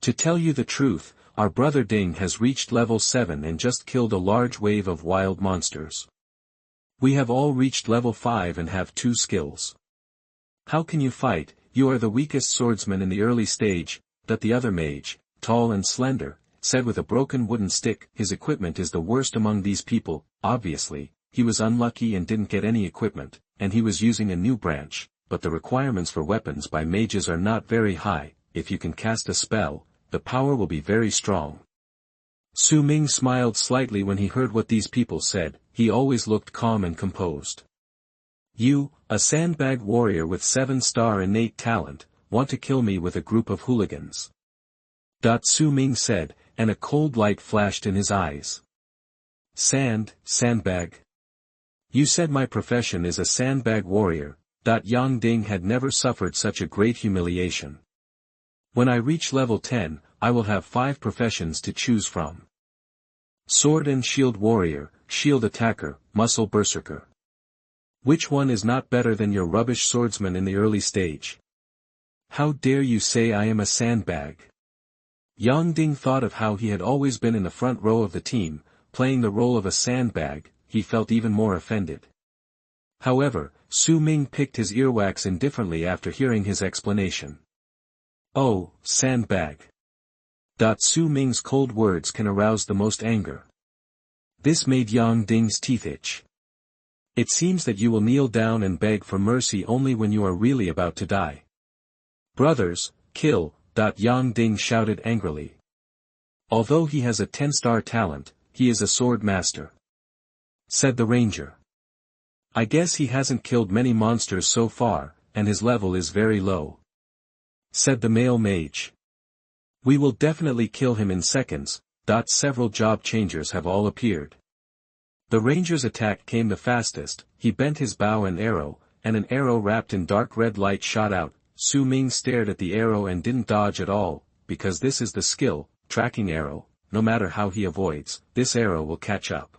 To tell you the truth, our brother Ding has reached level 7 and just killed a large wave of wild monsters. We have all reached level 5 and have 2 skills. How can you fight? You are the weakest swordsman in the early stage. The other mage, tall and slender, said with a broken wooden stick. His equipment is the worst among these people. Obviously, he was unlucky and didn't get any equipment, and he was using a new branch, but the requirements for weapons by mages are not very high. If you can cast a spell, the power will be very strong. Su Ming smiled slightly when he heard what these people said. He always looked calm and composed. You, a sandbag warrior with 7-star innate talent, want to kill me with a group of hooligans. Su Ming said, and a cold light flashed in his eyes. Sandbag. You said my profession is a sandbag warrior. Yang Ding had never suffered such a great humiliation. When I reach level 10, I will have 5 professions to choose from. Sword and shield warrior, shield attacker, muscle berserker. Which one is not better than your rubbish swordsman in the early stage? How dare you say I am a sandbag? Yang Ding thought of how he had always been in the front row of the team, playing the role of a sandbag. He felt even more offended. However, Su Ming picked his earwax indifferently after hearing his explanation. Oh, sandbag. Su Ming's cold words can arouse the most anger. This made Yang Ding's teeth itch. It seems that you will kneel down and beg for mercy only when you are really about to die. Brothers, kill, Yang Ding shouted angrily. Although he has a 10-star talent, he is a sword master. Said the ranger. I guess he hasn't killed many monsters so far, and his level is very low. Said the male mage. We will definitely kill him in seconds. Several job changers have all appeared. The ranger's attack came the fastest. He bent his bow and arrow, and an arrow wrapped in dark red light shot out. Su Ming stared at the arrow and didn't dodge at all, because this is the skill, tracking arrow. No matter how he avoids, this arrow will catch up.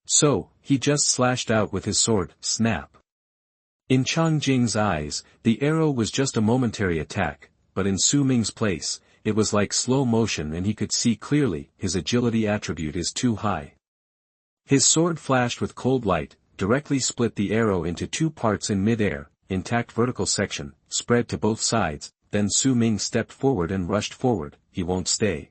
So, he just slashed out with his sword. Snap. In Chang Jing's eyes, the arrow was just a momentary attack, but in Su Ming's place, it was like slow motion and he could see clearly. His agility attribute is too high. His sword flashed with cold light, directly split the arrow into two parts in mid-air, intact vertical section, spread to both sides. Then Su Ming stepped forward and rushed forward. He won't stay.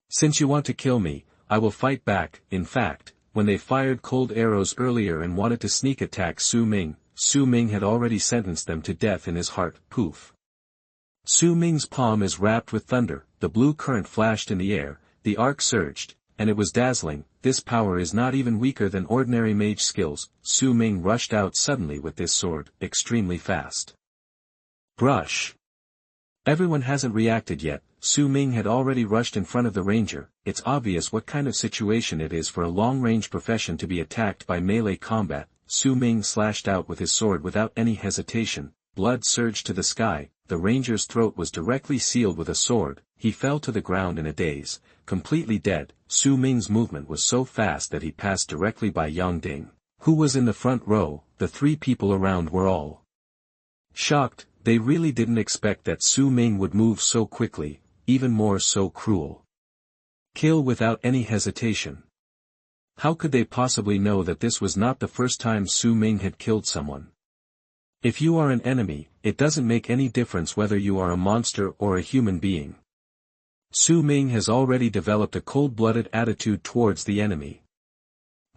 Since you want to kill me, I will fight back. In fact, when they fired cold arrows earlier and wanted to sneak attack Su Ming had already sentenced them to death in his heart. Poof. Su Ming's palm is wrapped with thunder, the blue current flashed in the air, the arc surged, and it was dazzling. This power is not even weaker than ordinary mage skills. Su Ming rushed out suddenly with this sword, extremely fast. Brush. Everyone hasn't reacted yet. Su Ming had already rushed in front of the ranger. It's obvious what kind of situation it is for a long-range profession to be attacked by melee combat. Su Ming slashed out with his sword without any hesitation. Blood surged to the sky. The ranger's throat was directly sealed with a sword. He fell to the ground in a daze, completely dead. Su Ming's movement was so fast that he passed directly by Yang Ding, who was in the front row. The three people around were all shocked. They really didn't expect that Su Ming would move so quickly, even more so cruel. Kill without any hesitation. How could they possibly know that this was not the first time Su Ming had killed someone? If you are an enemy, it doesn't make any difference whether you are a monster or a human being. Su Ming has already developed a cold-blooded attitude towards the enemy.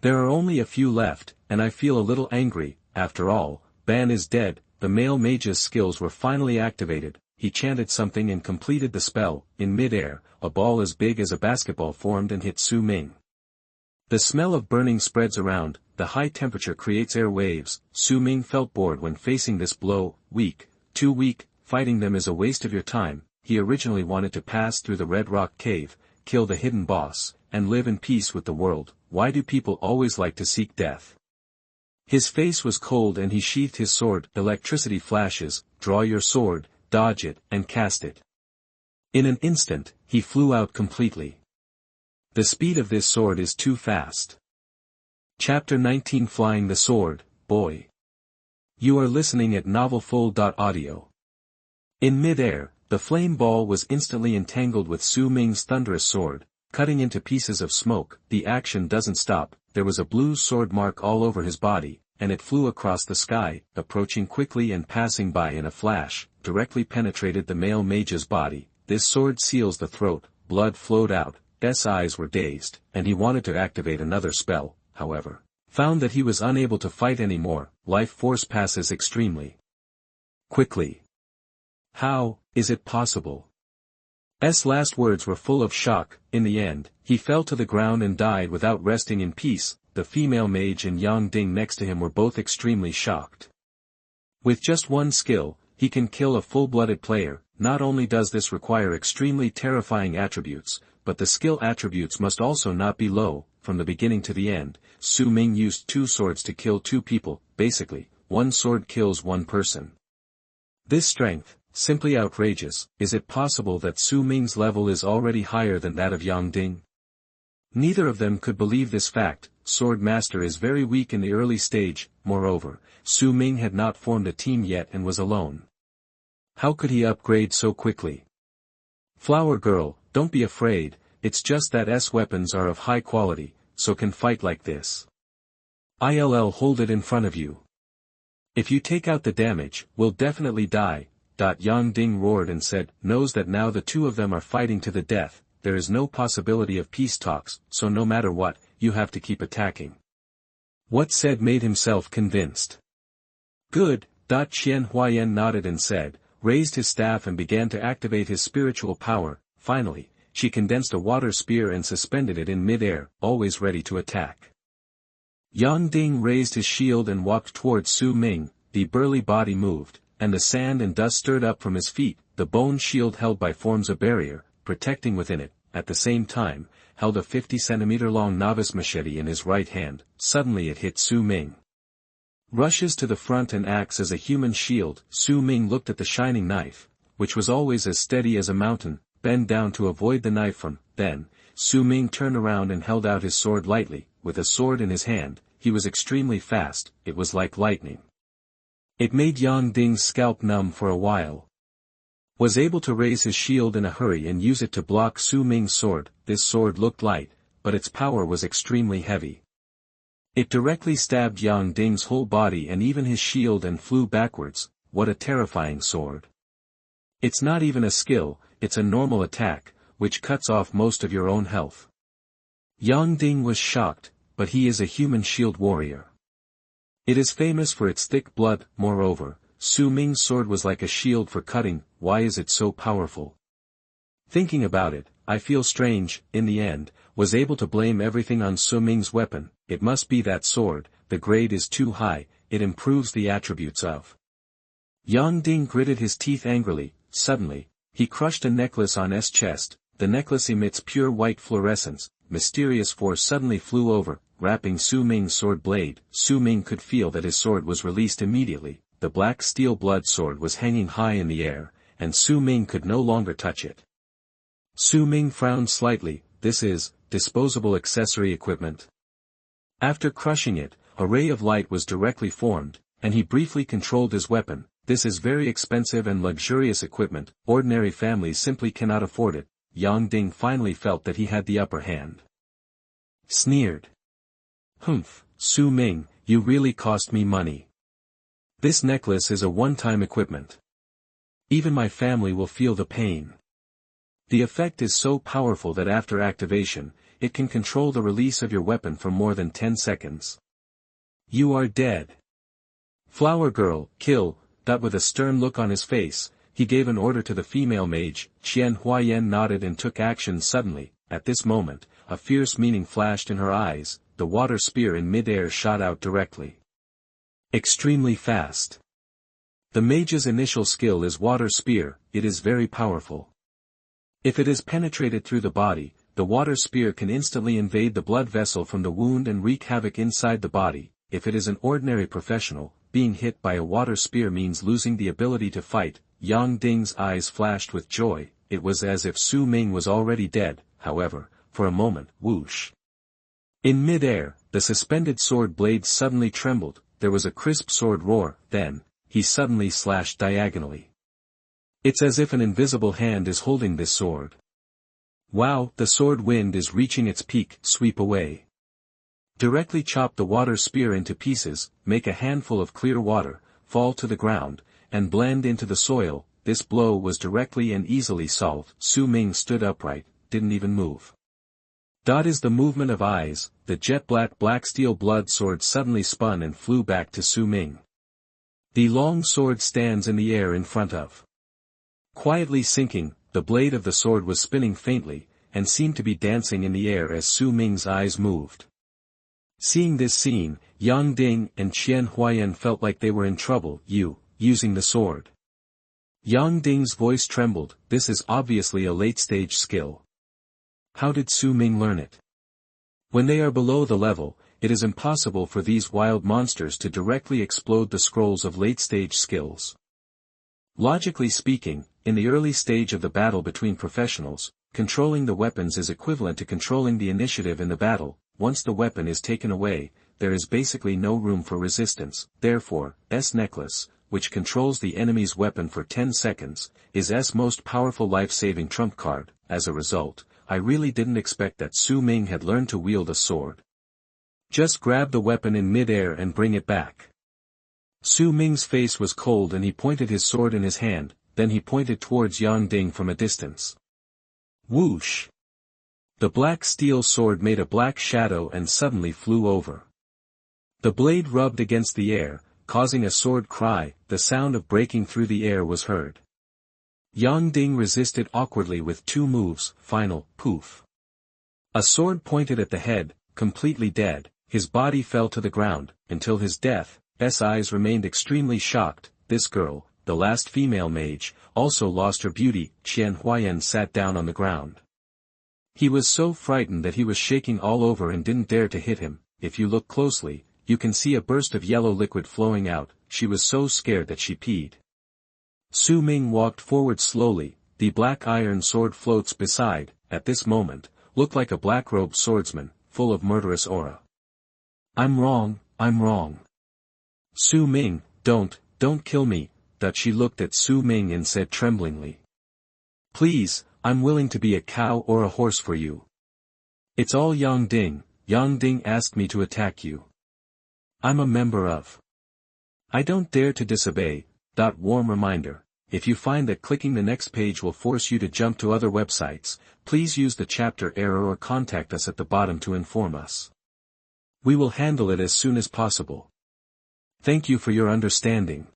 There are only a few left, and I feel a little angry. After all, Ban is dead. The male mage's skills were finally activated. He chanted something and completed the spell. In mid-air, a ball as big as a basketball formed and hit Su Ming. The smell of burning spreads around. The high temperature creates air waves. Su Ming felt bored when facing this blow. Weak, too weak. Fighting them is a waste of your time. He originally wanted to pass through the Red Rock Cave, kill the hidden boss, and live in peace with the world. Why do people always like to seek death? His face was cold and he sheathed his sword. Electricity flashes. Draw your sword, dodge it, and cast it. In an instant, he flew out completely. The speed of this sword is too fast. Chapter 19 Flying the Sword, Boy. You are listening at novelfull.audio. In mid-air, the flame ball was instantly entangled with Su Ming's thunderous sword, cutting into pieces of smoke. The action doesn't stop. There was a blue sword mark all over his body, and it flew across the sky, approaching quickly and passing by in a flash, directly penetrated the male mage's body. This sword seals the throat. Blood flowed out. S eyes were dazed, and he wanted to activate another spell, however. Found that he was unable to fight anymore. Life force passes extremely quickly. How is it possible? S last words were full of shock. In the end, he fell to the ground and died without resting in peace. The female mage and Yang Ding next to him were both extremely shocked. With just one skill, he can kill a full-blooded player. Not only does this require extremely terrifying attributes, but the skill attributes must also not be low. From the beginning to the end, Su Ming used two swords to kill two people. Basically, one sword kills one person. This strength, simply outrageous. Is it possible that Su Ming's level is already higher than that of Yang Ding? Neither of them could believe this fact. Sword Master is very weak in the early stage. Moreover, Su Ming had not formed a team yet and was alone. How could he upgrade so quickly? Flower Girl, don't be afraid. It's just that S weapons are of high quality, so can fight like this. I'll hold it in front of you. If you take out the damage, we'll definitely die. Yang Ding roared and said, knows that now the two of them are fighting to the death. There is no possibility of peace talks, so no matter what, you have to keep attacking. What said made himself convinced. Good. Qian Huayan nodded and said, raised his staff and began to activate his spiritual power. Finally, she condensed a water spear and suspended it in mid-air, always ready to attack. Yang Ding raised his shield and walked towards Su Ming. The burly body moved, and the sand and dust stirred up from his feet. The bone shield held by forms a barrier, protecting within it. At the same time, held a 50-centimeter-long novice machete in his right hand. Suddenly it hit Su Ming. Rushes to the front and acts as a human shield. Su Ming looked at the shining knife, which was always as steady as a mountain, bend down to avoid the knife from. Then, Su Ming turned around and held out his sword lightly. With a sword in his hand, he was extremely fast. It was like lightning. It made Yang Ding's scalp numb for a while. Was able to raise his shield in a hurry and use it to block Su Ming's sword. This sword looked light, but its power was extremely heavy. It directly stabbed Yang Ding's whole body and even his shield and flew backwards. What a terrifying sword. It's not even a skill, it's a normal attack, which cuts off most of your own health. Yang Ding was shocked, but he is a human shield warrior. It is famous for its thick blood. Moreover, Su Ming's sword was like a shield for cutting. Why is it so powerful? Thinking about it, I feel strange. In the end, was able to blame everything on Su Ming's weapon. It must be that sword, the grade is too high, it improves the attributes of. Yang Ding gritted his teeth angrily. Suddenly, he crushed a necklace on his chest. The necklace emits pure white fluorescence. Mysterious force suddenly flew over, wrapping Su Ming's sword blade. Su Ming could feel that his sword was released immediately. The black steel blood sword was hanging high in the air, and Su Ming could no longer touch it. Su Ming frowned slightly. This is disposable accessory equipment. After crushing it, a ray of light was directly formed, and he briefly controlled his weapon. This is very expensive and luxurious equipment. Ordinary families simply cannot afford it. Yang Ding finally felt that he had the upper hand. Sneered. Humph, Su Ming, you really cost me money. This necklace is a one-time equipment. Even my family will feel the pain. The effect is so powerful that after activation, it can control the release of your weapon for more than 10 seconds. You are dead. Flower girl, kill. With a stern look on his face, he gave an order to the female mage. Qian Huayan nodded and took action suddenly. At this moment, a fierce meaning flashed in her eyes. The water spear in mid-air shot out directly. Extremely fast. The mage's initial skill is water spear. It is very powerful. If it is penetrated through the body, the water spear can instantly invade the blood vessel from the wound and wreak havoc inside the body. If it is an ordinary professional, being hit by a water spear means losing the ability to fight. Yang Ding's eyes flashed with joy. It was as if Su Ming was already dead. However, for a moment, whoosh. In mid-air, the suspended sword blade suddenly trembled. There was a crisp sword roar. Then, he suddenly slashed diagonally. It's as if an invisible hand is holding this sword. Wow, the sword wind is reaching its peak. Sweep away. Directly chop the water spear into pieces, make a handful of clear water, fall to the ground, and blend into the soil. This blow was directly and easily solved. Su Ming stood upright, didn't even move. That is the movement of eyes. The jet black steel blood sword suddenly spun and flew back to Su Ming. The long sword stands in the air in front of. Quietly sinking, the blade of the sword was spinning faintly, and seemed to be dancing in the air as Su Ming's eyes moved. Seeing this scene, Yang Ding and Qian Huayan felt like they were in trouble. Using the sword. Yang Ding's voice trembled. This is obviously a late-stage skill. How did Su Ming learn it? When they are below the level, it is impossible for these wild monsters to directly explode the scrolls of late-stage skills. Logically speaking, in the early stage of the battle between professionals, controlling the weapons is equivalent to controlling the initiative in the battle. Once the weapon is taken away, there is basically no room for resistance. Therefore, S necklace, which controls the enemy's weapon for 10 seconds, is S most powerful life-saving trump card. As a result, I really didn't expect that Su Ming had learned to wield a sword. Just grab the weapon in mid-air and bring it back. Su Ming's face was cold and he pointed his sword in his hand, then he pointed towards Yang Ding from a distance. Whoosh! The black steel sword made a black shadow and suddenly flew over. The blade rubbed against the air, causing a sword cry. The sound of breaking through the air was heard. Yang Ding resisted awkwardly with two moves. Final, poof. A sword pointed at the head, completely dead. His body fell to the ground, until his death. S eyes remained extremely shocked. This girl, the last female mage, also lost her beauty. Qian Huayan sat down on the ground. He was so frightened that he was shaking all over and didn't dare to hit him. If you look closely, you can see a burst of yellow liquid flowing out. She was so scared that she peed. Su Ming walked forward slowly. The black iron sword floats beside, at this moment, looked like a black-robed swordsman, full of murderous aura. I'm wrong. Su Ming, don't kill me. That she looked at Su Ming and said tremblingly. Please, I'm willing to be a cow or a horse for you. It's all Yang Ding. Yang Ding asked me to attack you. I'm a member of. I don't dare to disobey. Warm reminder, if you find that clicking the next page will force you to jump to other websites, please use the chapter error or contact us at the bottom to inform us. We will handle it as soon as possible. Thank you for your understanding.